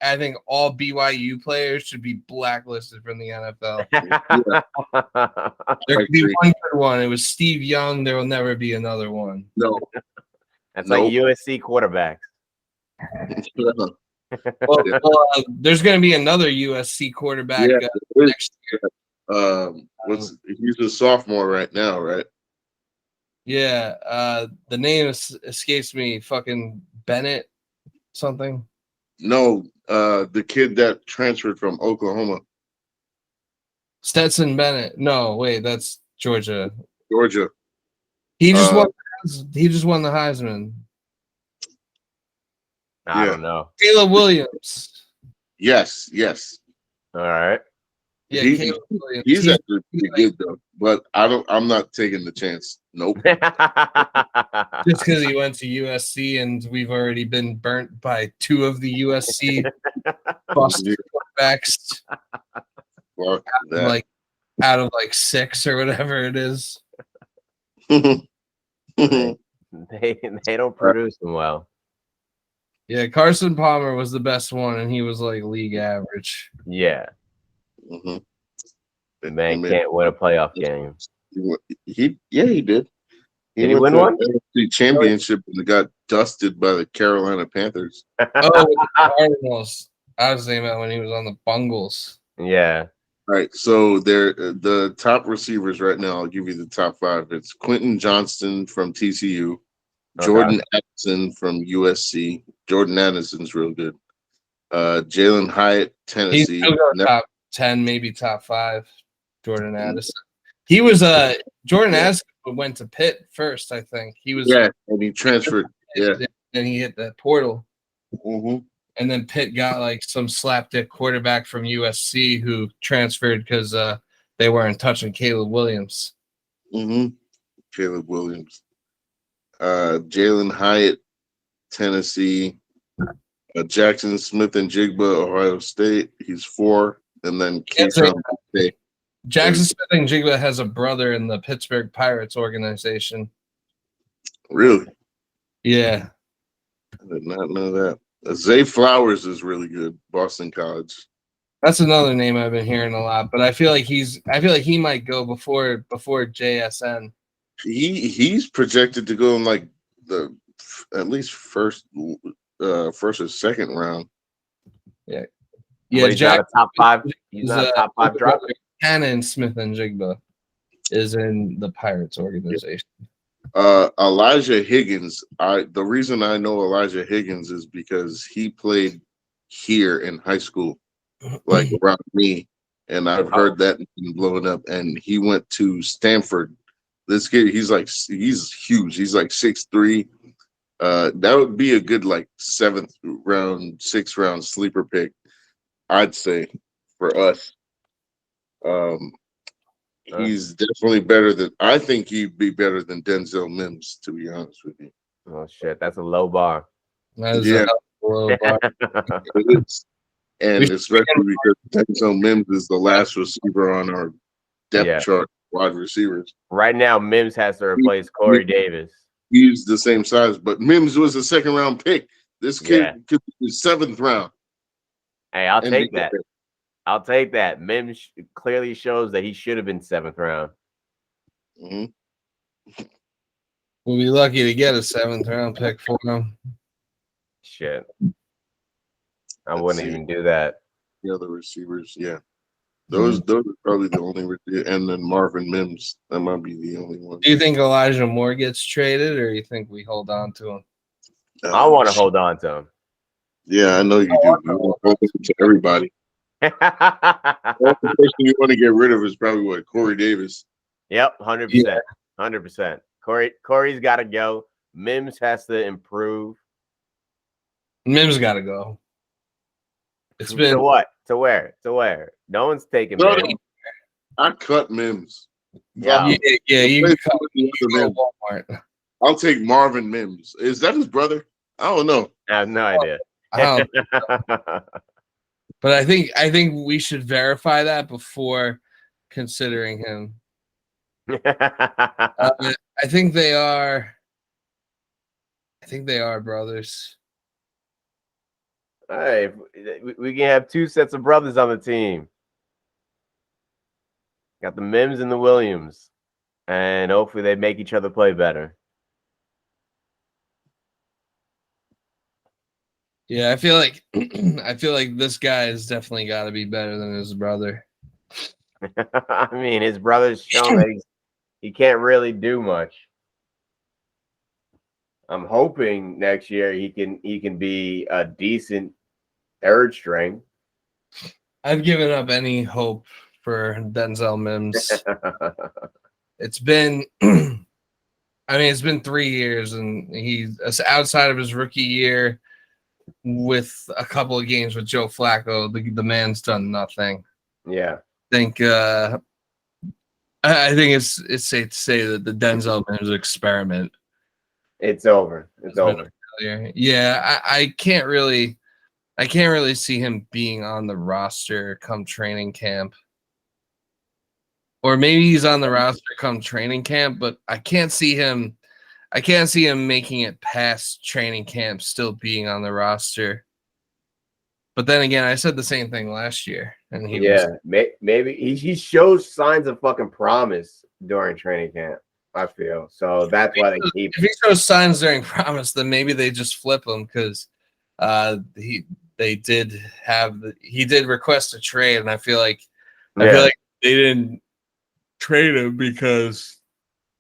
I think all BYU players should be blacklisted from the NFL. There could be one good one. It was Steve Young. There will never be another one. No. That's like USC quarterbacks. There's going to be another USC quarterback next year. He's a sophomore right now, right? Yeah. The name escapes me. Fucking Bennett something. No, the kid that transferred from Oklahoma. Stetson Bennett. No, wait, that's Georgia. He just won. He just won the Heisman. I don't know. Caleb Williams. Yes. All right. Yeah, he's actually pretty good though, but I'm not taking the chance. Nope. Just because he went to USC and we've already been burnt by two of the USC Boston quarterbacks. Out of like 6 or whatever it is. They don't produce them well. Yeah, Carson Palmer was the best one, and he was like league average. Yeah. Mm-hmm. The man can't win a playoff game. He did. Did he win one? The championship and got dusted by the Carolina Panthers. The Cardinals. I was thinking about when he was on the Bungles. Yeah. All right, so they're the top receivers right now. I'll give you the top 5. It's Quentin Johnston from TCU, Jordan Addison from USC. Jordan Addison's real good. Jalen Hyatt, Tennessee. He's top 10, maybe top 5. Jordan Addison. He was Jordan Addison went to Pitt first, I think. He was and he transferred. And he hit the portal. Mm-hmm. And then Pitt got like some slapdick quarterback from USC who transferred because they weren't touching Caleb Williams. Mm-hmm. Caleb Williams. Jalen Hyatt, Tennessee. Jackson Smith and Jigba, Ohio State. He's 4. And then Keyshawn State. Jackson Smith and Jigba has a brother in the Pittsburgh Pirates organization. Really? Yeah. I did not know that. Zay Flowers is really good. Boston College. That's another name I've been hearing a lot, but I feel like he might go before JSN. He's projected to go in like the at least first or second round. Yeah. Yeah, he's not a top 5. He's not a top 5 drop. Cannon Smith and Jigba is in the Pirates organization. Elijah Higgins. The reason I know Elijah Higgins is because he played here in high school, like around me, and I've heard that blowing up. And he went to Stanford. This kid, he's huge. He's like 6'3". That would be a good like 7th round, 6th round sleeper pick, I'd say, for us. He's definitely better than. I think he'd be better than Denzel Mims, to be honest with you. Oh shit, that's a low bar. That is Yeah. a low bar. It is. And We- especially because Denzel Mims is the last receiver on our depth Yeah. chart, wide receivers. Right now, Mims has to replace Corey Davis. He's the same size, but Mims was a second round pick. This kid could be 7th round. Hey, I'll And take be that. better. I'll take that. Mims clearly shows that he should have been 7th round. Mhm. We'll be lucky to get a 7th round pick for him. Shit. I Let's wouldn't see. even do that. The other receivers, yeah. Those are probably the only, and then Marvin Mims. That might be the only one. Do you think Elijah Moore gets traded, or you think we hold on to him? I want to hold on to him. Yeah, I know you do. You want to hold on to everybody. The person you want to get rid of is probably what, Corey Davis. Yep, 100%. 100%. Corey's got to go. Mims has to improve. Mims got to go. It's been To what? To where? To where? No one's taking No, Mims. I cut Mims. Yeah. you Replace can him with the other go Mims. Walmart. I'll take Marvin Mims. Is that his brother? I don't know. I have no idea. I don't, but I think we should verify that before considering him. I think they are. I think they are brothers. Hey, we can have 2 sets of brothers on the team. Got the Mims and the Williams. And hopefully they make each other play better. Yeah, I feel like this guy has definitely got to be better than his brother. I mean, his brother's shown that he can't really do much. I'm hoping next year he can be a decent third string. I've given up any hope for Denzel Mims. It's been, it's been 3 years, and he's outside of his rookie year with a couple of games with Joe Flacco. The man's done nothing. Yeah, I think it's safe to say that the Denzel Mims experiment. it's over. It's over. Yeah, I can't really see him being on the roster come training camp. Or maybe he's on the roster come training camp, but I can't see him making it past training camp still being on the roster. But then again, I said the same thing last year, and maybe he shows signs of fucking promise during training camp. I feel so that's why they keep. If he shows signs during promise, then maybe they just flip him because he did request a trade, and I feel like they didn't trade him because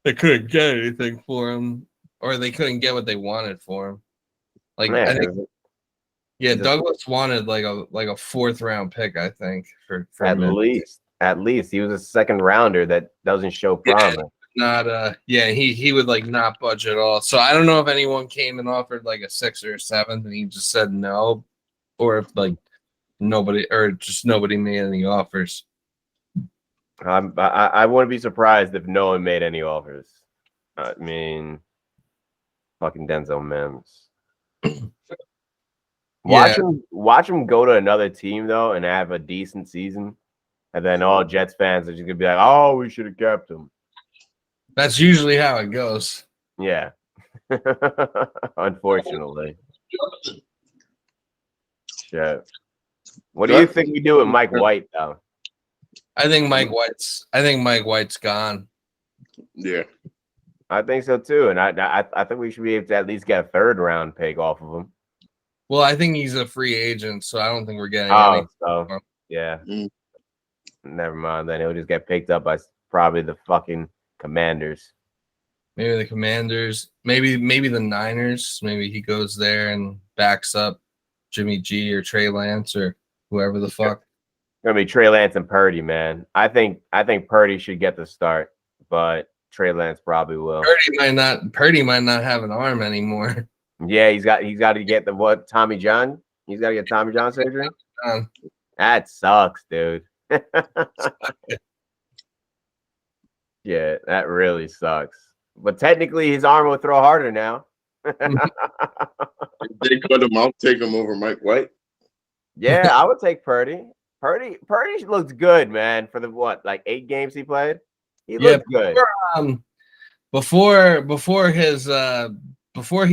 they couldn't get anything for him, or they couldn't get what they wanted for him. I think, Douglas wanted like a 4th round pick. I think for at least he was a 2nd rounder that doesn't show promise. He would like not budge at all. So I don't know if anyone came and offered like a 6th or 7th, and he just said no, or if like nobody made any offers. I wouldn't be surprised if no one made any offers. I mean, fucking Denzel Mims. Watch him go to another team though and have a decent season, and then all Jets fans are just gonna be like, "Oh, we should have kept him." That's usually how it goes. Yeah, unfortunately. Shit. What do you think we do with Mike White though? I think Mike White's gone. Yeah, I think so too, and I think we should be able to at least get a 3rd round pick off of him. Well, I think he's a free agent, so I don't think we're getting any. So yeah. Never mind. Then he'll just get picked up by probably the fucking Commanders. Maybe the Commanders. Maybe the Niners. Maybe he goes there and backs up Jimmy G or Trey Lance or whoever the fuck. It's gonna be Trey Lance and Purdy, man. I think Purdy should get the start, but Trey Lance probably will. Purdy might not have an arm anymore. Yeah, he's got to get the Tommy John. He's got to get Tommy John surgery. That sucks, dude. Yeah, that really sucks. But technically, his arm will throw harder now. If they cut him out, take him over Mike White. Yeah, I would take Purdy. Purdy looks good, man. For the what, like 8 games he played, he looked good. Before he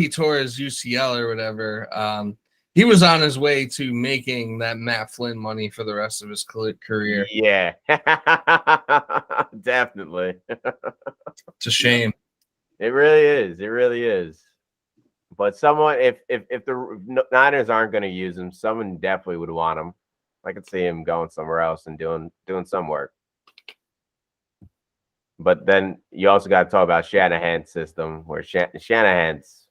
tore his UCL or whatever, he was on his way to making that Matt Flynn money for the rest of his career. Yeah, definitely. It's a shame. It really is. It really is. But someone, if the Niners aren't going to use him, someone definitely would want him. I could see him going somewhere else and doing some work. But then you also got to talk about Shanahan's system, where Shanahan's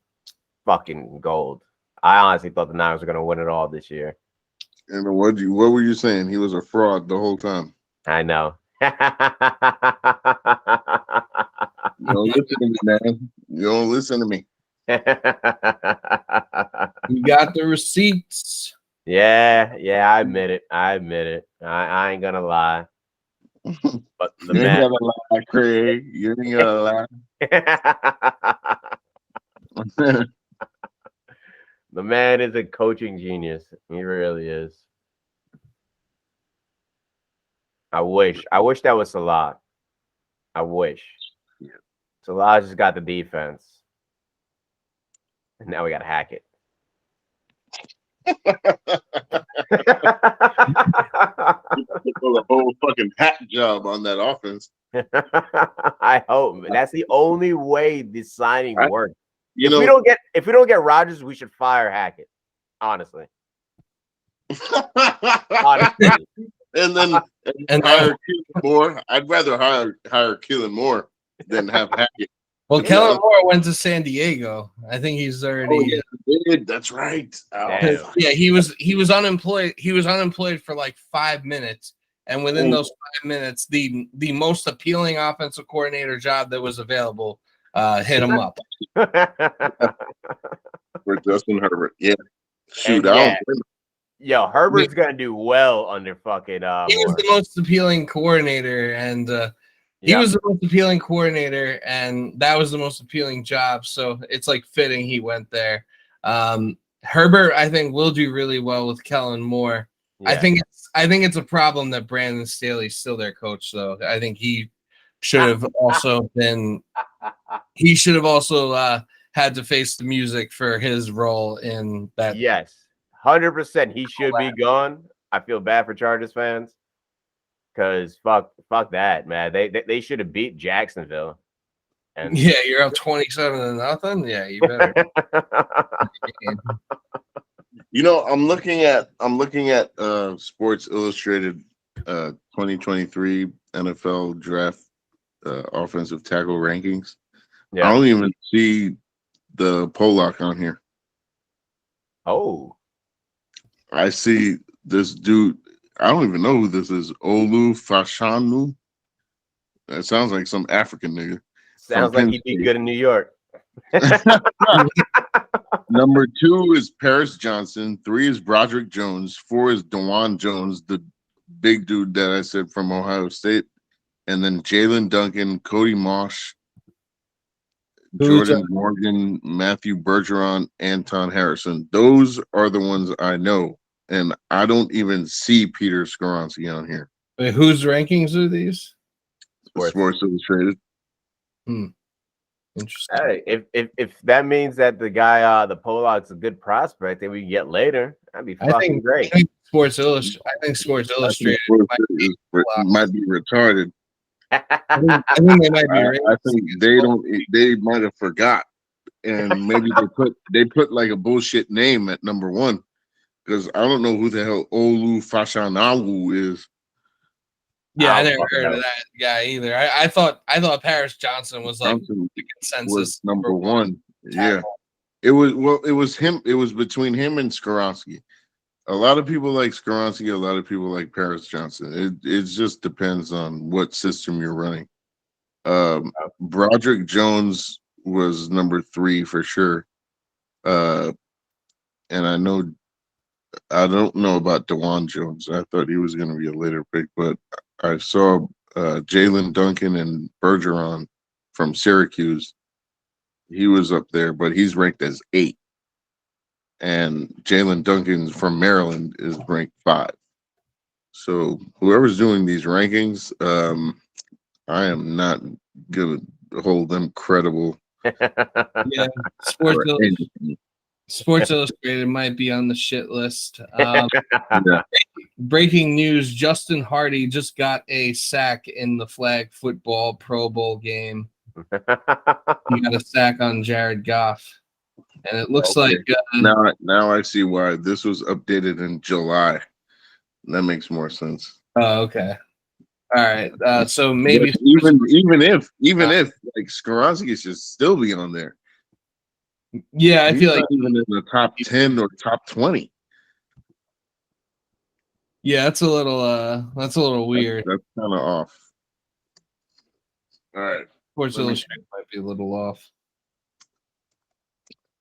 fucking gold. I honestly thought the Niners were going to win it all this year. And what were you saying? He was a fraud the whole time. I know. You don't listen to me, man. You don't listen to me. You got the receipts. Yeah, I admit it. I ain't gonna lie. But the You ain't man, gotta lie, Craig. You ain't gotta lie. the man is a coaching genius. He really is. I wish that was Salah. I wish. Salah just got the defense. And now we gotta hack it. The whole fucking hack job on that offense. I hope that's the only way this signing works. If we don't get Rodgers, we should fire Hackett. Honestly. And then hire Keelan Moore. I'd rather hire Keelan Moore than have Hackett. Well, Kellen Moore went to San Diego. I think he's already. That's right. Yeah, he was unemployed. He was unemployed for like 5 minutes, and within those 5 minutes, the most appealing offensive coordinator job that was available hit him up. For Justin Herbert, yeah. Shoot, Yo, Herbert's gonna do well under fucking. He was the most appealing coordinator, and he was the most appealing coordinator, and that was the most appealing job. So it's like fitting he went there. Herbert, I think, will do really well with Kellen Moore. Yeah. I think it's a problem that Brandon Staley's still their coach, though. I think he should have also been. He should have also had to face the music for his role in that. Yes, 100%. He should be gone. I feel bad for Chargers fans. Because fuck that, man. They should have beat Jacksonville. And yeah, you're up 27-0. Yeah, you better. I'm looking at Sports Illustrated 2023 NFL Draft offensive tackle rankings. Yeah. I don't even see the Pollock on here. Oh. I see this dude. I don't even know who this is. Olu Fashanu. That sounds like some African nigga. Sounds like he'd be good in New York. Number 2 is Paris Johnson. 3 is Broderick Jones. 4 is DeJuan Jones, the big dude that I said from Ohio State. And then Jalen Duncan, Cody Mosh, Jordan Morgan, Matthew Bergeron, Anton Harrison. Those are the ones I know. And I don't even see Peter Skoronski on here. Wait, whose rankings are these? Sports Illustrated. Interesting. Hey, if that means that the guy, the Pollock's a good prospect that we can get later, that'd be fucking great. I think Sports Illustrated might be retarded. I think they might be. I think they might have forgot, and maybe they put like a bullshit name at number 1. Because I don't know who the hell Olu Fashanawu is. Yeah, I never heard of that guy either. I thought Paris Johnson was like the consensus was number 1. Yeah, it was him. It was between him and Skoronski. A lot of people like Skoronski. A lot of people like Paris Johnson. It just depends on what system you're running. Broderick Jones was number 3 for sure. And I know I don't know about DeJuan Jones. I thought he was going to be a later pick, but I saw Jalen Duncan and Bergeron from Syracuse. He was up there, but he's ranked as 8. And Jalen Duncan from Maryland is ranked 5. So whoever's doing these rankings, I am not going to hold them credible. Yeah, Sports Illustrated might be on the shit list. Yeah. Breaking news: Justin Hardy just got a sack in the flag football Pro Bowl game. He got a sack on Jared Goff, and it looks like now I see why this was updated in July. That makes more sense. Oh, okay. All right. So maybe but even if like Skoronski should still be on there. Yeah, I feel like even in the top 10 or top 20. Yeah, that's a little weird. That's kind of off. All right. Sports Illustrated might be a little off.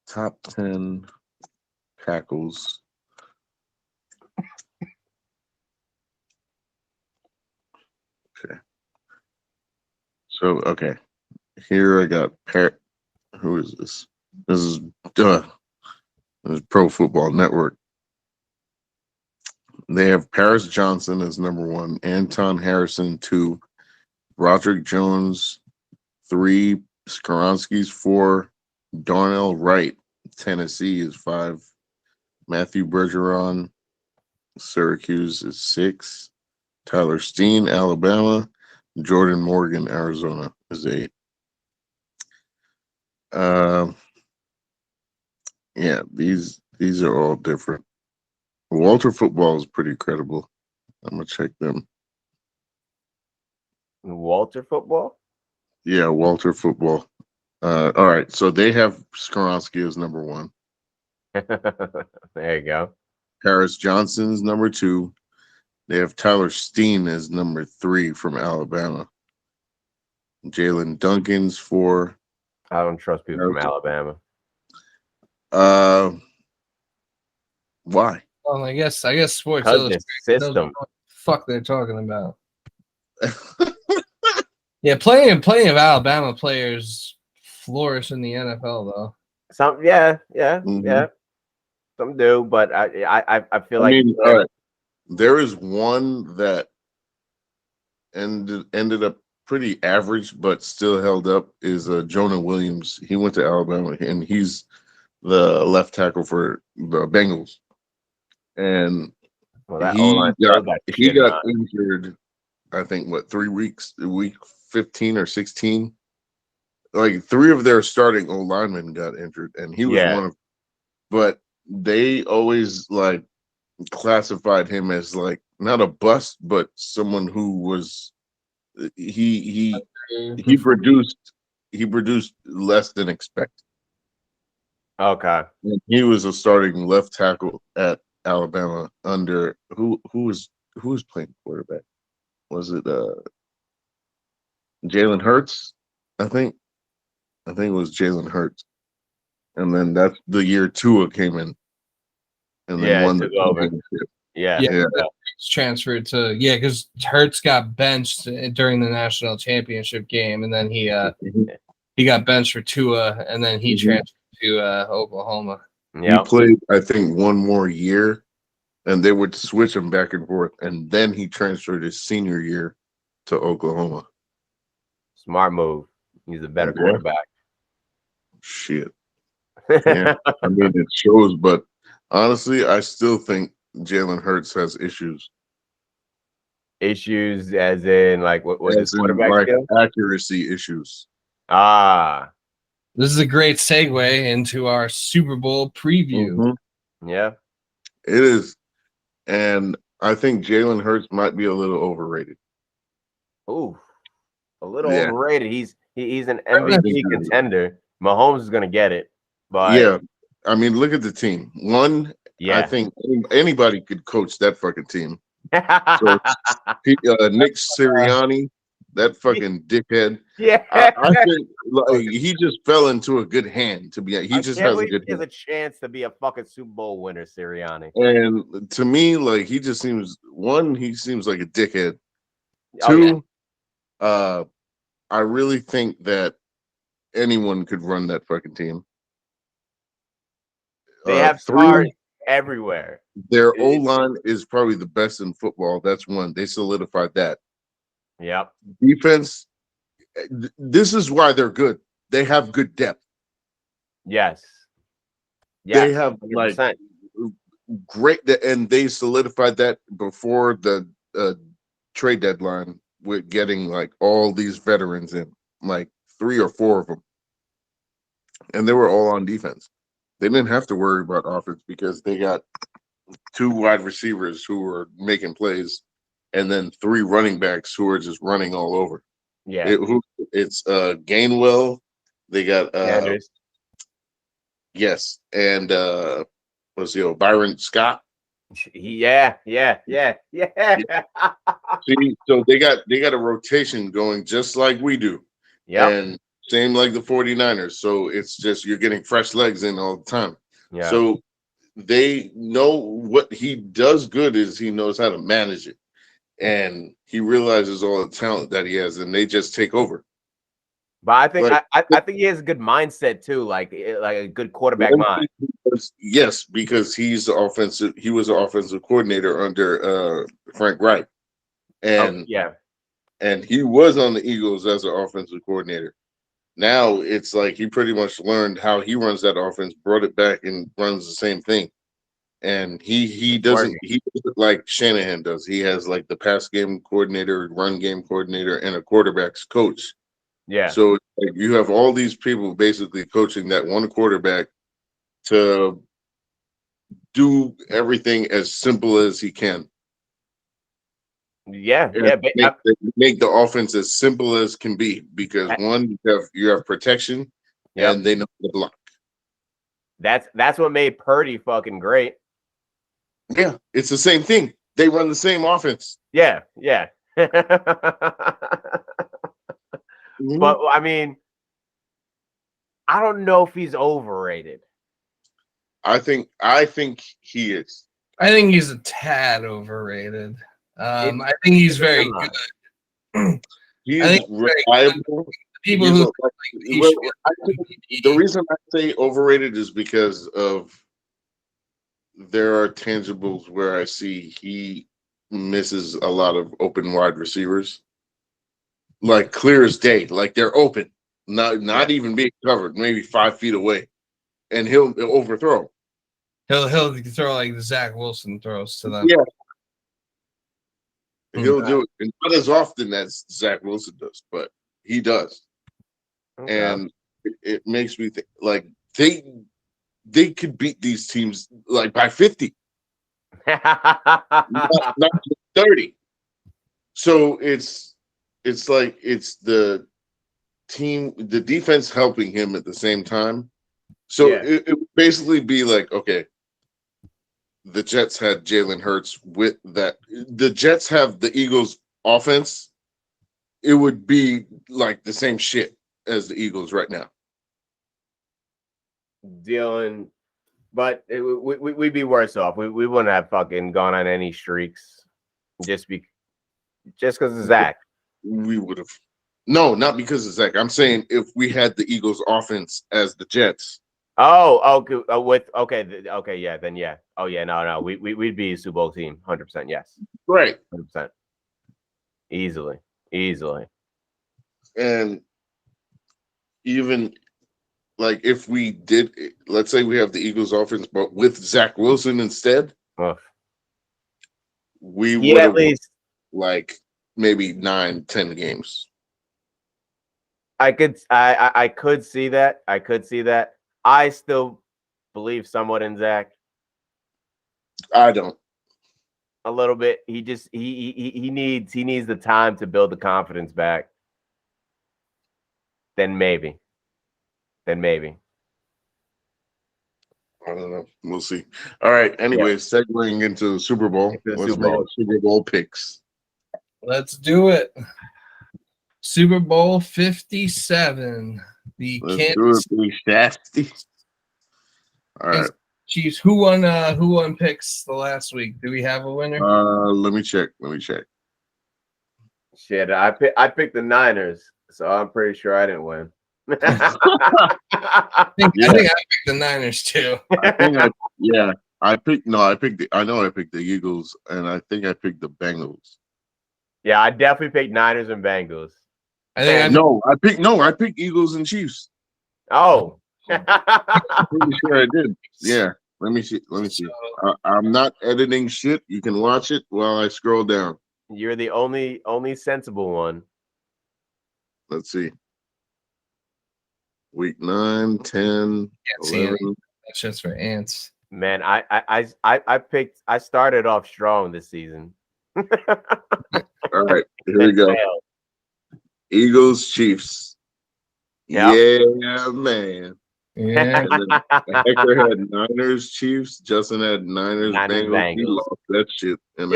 Top 10 tackles. Okay. So, okay. Here I got who is this? This is Pro Football Network. They have Paris Johnson as number 1, Anton Harrison 2, Roderick Jones 3, Skoronski's 4, Darnell Wright, Tennessee is 5, Matthew Bergeron, Syracuse is 6, Tyler Steen, Alabama, Jordan Morgan, Arizona is 8. Yeah, these are all different. Walter Football is pretty credible. I'm gonna check them. Walter Football? Yeah, Walter Football. All right, so they have Skoronski as number 1. There you go. Paris Johnson's number 2. They have Tyler Steen as number 3 from Alabama. Jalen Duncan's 4. I don't trust people from Alabama. Why? Well, I guess Sports Illustrated doesn't know what the fuck they're talking about. Yeah, plenty of Alabama players flourish in the NFL though. Some, yeah. Some do, but I feel like all right. There is one that ended up pretty average, but still held up. Is Jonah Williams. He went to Alabama, and he's the left tackle for the Bengals. And he got injured. I think week 15 or 16. Like 3 of their starting O linemen got injured, and he was one of. But they always like classified him as like not a bust, but someone who was he produced less than expected. Okay. And he was a starting left tackle at Alabama under who was playing quarterback? Was it Jalen Hurts? I think it was Jalen Hurts. And then that's the year Tua came in and then won the championship. Yeah. Transferred to because Hurts got benched during the national championship game, and then he got benched for Tua, and then he transferred to Oklahoma. He played, I think, one more year, and they would switch him back and forth, and then he transferred his senior year to Oklahoma. Smart move. He's a better quarterback. Shit. Yeah, I mean it shows, but honestly, I still think Jalen Hurts has issues. Issues as in like what his quarterback like accuracy issues. This is a great segue into our Super Bowl preview. Mm-hmm. Yeah, it is, and I think Jalen Hurts might be a little overrated. Ooh, a little overrated. He's an MVP contender. Mahomes is gonna get it, but I mean, look at the team. I think anybody could coach that fucking team. So, Nick Sirianni, that fucking dickhead. Yeah. I think like he just fell into a good hand. To be, he just has a good he has hand. a chance to be a fucking Super Bowl winner, Sirianni. And to me, like he just seems he seems like a dickhead. Oh, yeah. Two, I really think that anyone could run that fucking team. They have stars everywhere. Their O line is probably the best in football. That's one. They solidified that. Yep. Defense. This is why they're good. They have good depth. Yes. They have 100%. like great, and they solidified that before the trade deadline with getting like all these veterans in, like 3 or 4 of them, and they were all on defense. They didn't have to worry about offense because they got 2 wide receivers who were making plays, and then 3 running backs who are just running all over. Yeah. It's Gainwell. They got Sanders. yes, and Byron Scott. Yeah. See, so they got a rotation going just like we do. Yeah. And same like the 49ers. So it's just you're getting fresh legs in all the time. Yeah. So they know what he does good is he knows how to manage it. And he realizes all the talent that he has, and they just take over. But I think Like, I think he has a good mindset too, like a good quarterback mind. Yes, because he was an offensive coordinator under Frank Reich. And and he was on the Eagles as an offensive coordinator. Now it's like he pretty much learned how he runs that offense, brought it back, and runs the same thing. And he doesn't like Shanahan does. He has like the pass game coordinator, run game coordinator, and a quarterbacks coach. Yeah. So like, you have all these people basically coaching that one quarterback to do everything as simple as he can. Yeah. Make the offense as simple as can be because one, you have protection, and they know the block. That's what made Purdy fucking great. Yeah, it's the same thing. They run the same offense. Yeah. Mm-hmm. But I mean, I don't know if he's overrated. I think he is. I think he's a tad overrated. I think he's very good. He's reliable. People who the reason I say overrated is because of there are tangibles where I see he misses a lot of open wide receivers, like clear as day, like they're open, not even being covered, maybe 5 feet away, and he'll overthrow. He'll throw like the Zach Wilson throws to them. Yeah, he'll do it, and not as often as Zach Wilson does, but he does. Okay. And it makes me think like they could beat these teams like by 50, not just 30. So it's like it's the team, the defense helping him at the same time. So it would basically be like, okay, the Jets had Jalen Hurts with that. The Jets have the Eagles offense. It would be like the same shit as the Eagles right now. But we'd be worse off. We wouldn't have fucking gone on any streaks just because of Zach. We would have. No, not because of Zach. I'm saying if we had the Eagles offense as the Jets. Oh, okay, yeah, then yeah. Oh yeah, no, we'd be a Super Bowl team, 100%. Yes, right, 100%, easily. And even like if we did, let's say we have the Eagles offense, but with Zach Wilson instead, we would at least like maybe 9-10 games. I could see that. I still believe somewhat in Zach. I don't. A little bit. He needs the time to build the confidence back. Then maybe. I don't know. We'll see. All right. Anyways, segueing into the Super Bowl. Let's make Super Bowl picks. Let's do it. Super Bowl 57. The Let's do it, Kansas Big Shasty. All right. Chiefs. Who won picks the last week? Do we have a winner? Let me check. Shit, I picked the Niners, so I'm pretty sure I didn't win. I think I picked the Niners too. I picked the Eagles, and I think I picked the Bengals. Yeah, I definitely picked Niners and Bengals. I picked Eagles and Chiefs. Oh. I'm pretty sure I did. Yeah. Let me see. I'm not editing shit. You can watch it while I scroll down. You're the only sensible one. Let's see. Week 9, 10, 11. That's just for ants. Man, I started off strong this season. All right, here we go. Eagles, Chiefs. Yep. Yeah, man. Yeah. Hector had Niners, Chiefs. Justin had Niners, Bengals. He lost that shit. And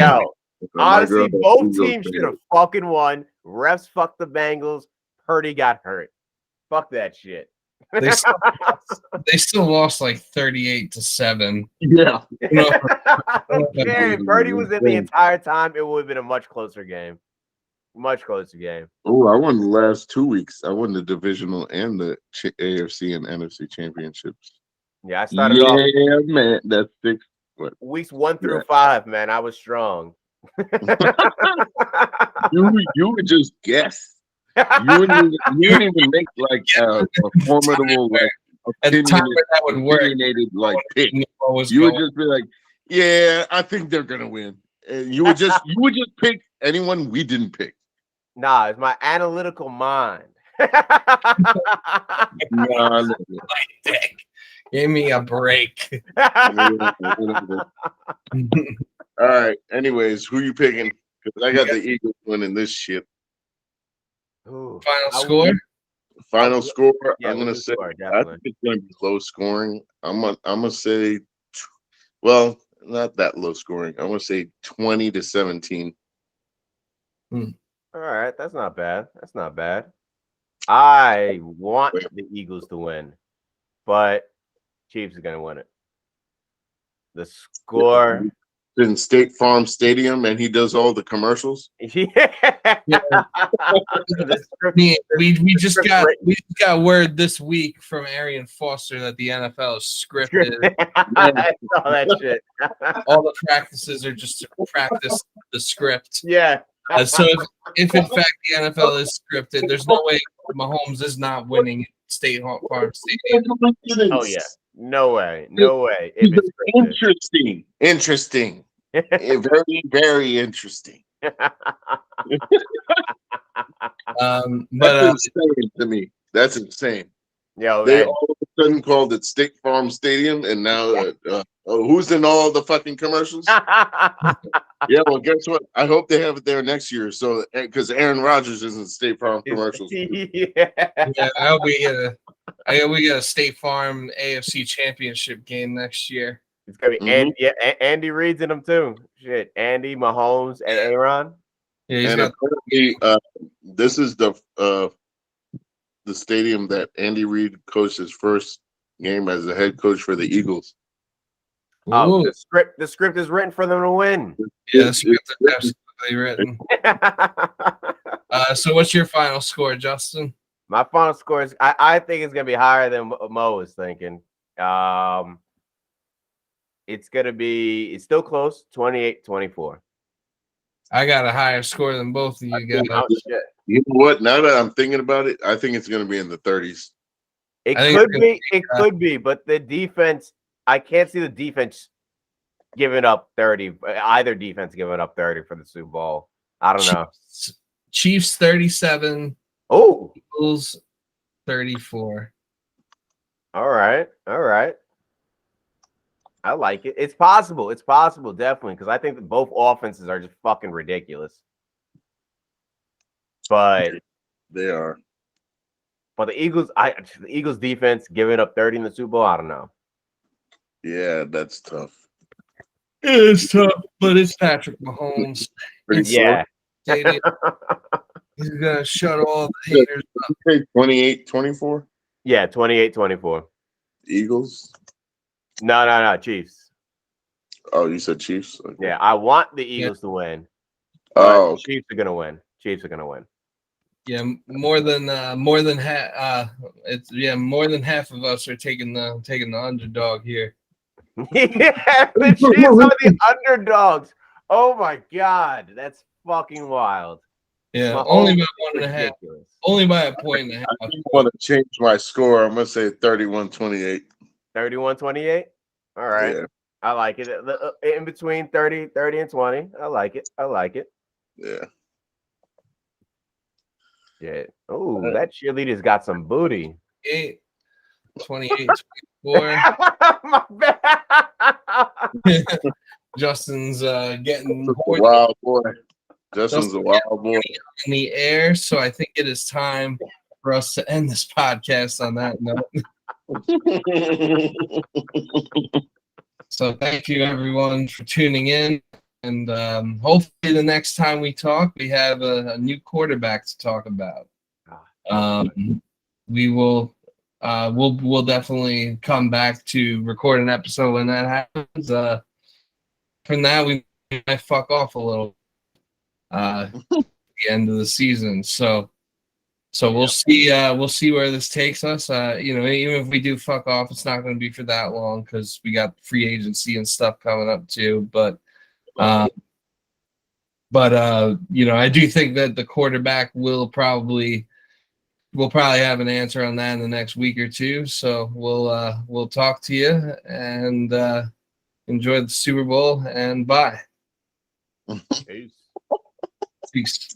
honestly, both teams should have fucking won. Refs fucked the Bengals. Purdy got hurt. Fuck that shit. They still lost like 38-7. Yeah. If Purdy was in the entire time, it would have been a much closer game. Much closer game. Oh, I won the last 2 weeks. I won the divisional and the AFC and NFC championships. Yeah, I started off. Yeah, man. That's 6. What? Weeks 1 through 5, man. I was strong. you would just guess. You wouldn't even make like a formidable, like opinionated like pick. You would just be like, "Yeah, I think they're gonna win." And you would just pick anyone we didn't pick. Nah, it's my analytical mind. Nah, Give me a break. All right. Anyways, who you picking? Because I got the Eagles winning this shit. Ooh, Final score. Yeah, I'm gonna say score, I think it's gonna be low scoring. I'm gonna say, well, not that low scoring. I'm gonna say 20-17. All right, that's not bad. That's not bad. I want the Eagles to win, but Chiefs are gonna win it. The score in State Farm Stadium, and he does all the commercials. Yeah. we just got word this week from Arian Foster that the NFL is scripted. I saw that shit. All the practices are just to practice the script. Yeah. So if in fact the NFL is scripted, there's no way Mahomes is not winning State Farm Stadium. Oh yeah. No way. If it's interesting. Very, very interesting. But insane to me. That's insane. Yo, they all of a sudden called it State Farm Stadium, and now who's in all the fucking commercials? Yeah, well, guess what? I hope they have it there next year. So, because Aaron Rodgers is in State Farm commercials. Yeah, I hope we get a State Farm AFC Championship game next year. It's gonna be Andy Reid's in them too. Shit, Andy, Mahomes, and Aaron. Yeah, and apparently, this is the stadium that Andy Reid coached his first game as the head coach for the Eagles. Oh, the script is written for them to win. Yeah, the script is absolutely written. So what's your final score, Justin? My final score is I think it's gonna be higher than Mo is thinking. It's still close, 28-24. I got a higher score than both of you guys. You know what? Now that I'm thinking about it, I think it's going to be in the 30s. It could be, but the defense, I can't see the defense giving up 30. Either defense giving up 30 for the Super Bowl. I don't know. Chiefs 37. Oh, Eagles 34. All right. I like it. It's possible. Definitely, because I think that both offenses are just fucking ridiculous. But they are. But the Eagles defense giving up 30 in the Super Bowl, I don't know. Yeah, that's tough. It is tough, but it's Patrick Mahomes. Yeah. He's gonna shut all the haters up. 28-24 Yeah, 28-24. Eagles. No, Chiefs. Oh, you said Chiefs. Okay. Yeah, I want the Eagles to win. Oh, Chiefs are gonna win. Chiefs are gonna win. Yeah, more than half. More than half of us are taking the underdog here. Yeah, the Chiefs are the underdogs. Oh my god, that's fucking wild. Yeah, Mahomes only by is 1.5. ridiculous. Only by a point and a I half. do want to change my score. I'm gonna say 31-28. 31-28. All right. Yeah, I like it. In between 30 and 20. I like it. yeah. Yeah. Oh, that cheerleader's got some booty. 28, 24. My bad. Justin's getting Justin's a horny wild boy. Justin's a wild boy. in the air, so I think it is time for us to end this podcast on that note. So thank you everyone for tuning in, and hopefully the next time we talk, we have a new quarterback to talk about. We will. We'll definitely come back to record an episode when that happens. For now, we might fuck off a little. At the end of the season, so we'll see. We'll see where this takes us. Even if we do fuck off, it's not going to be for that long because we got free agency and stuff coming up too. But I do think that the quarterback will probably have an answer on that in the next week or two. So we'll talk to you and enjoy the Super Bowl and bye. Peace. Peace.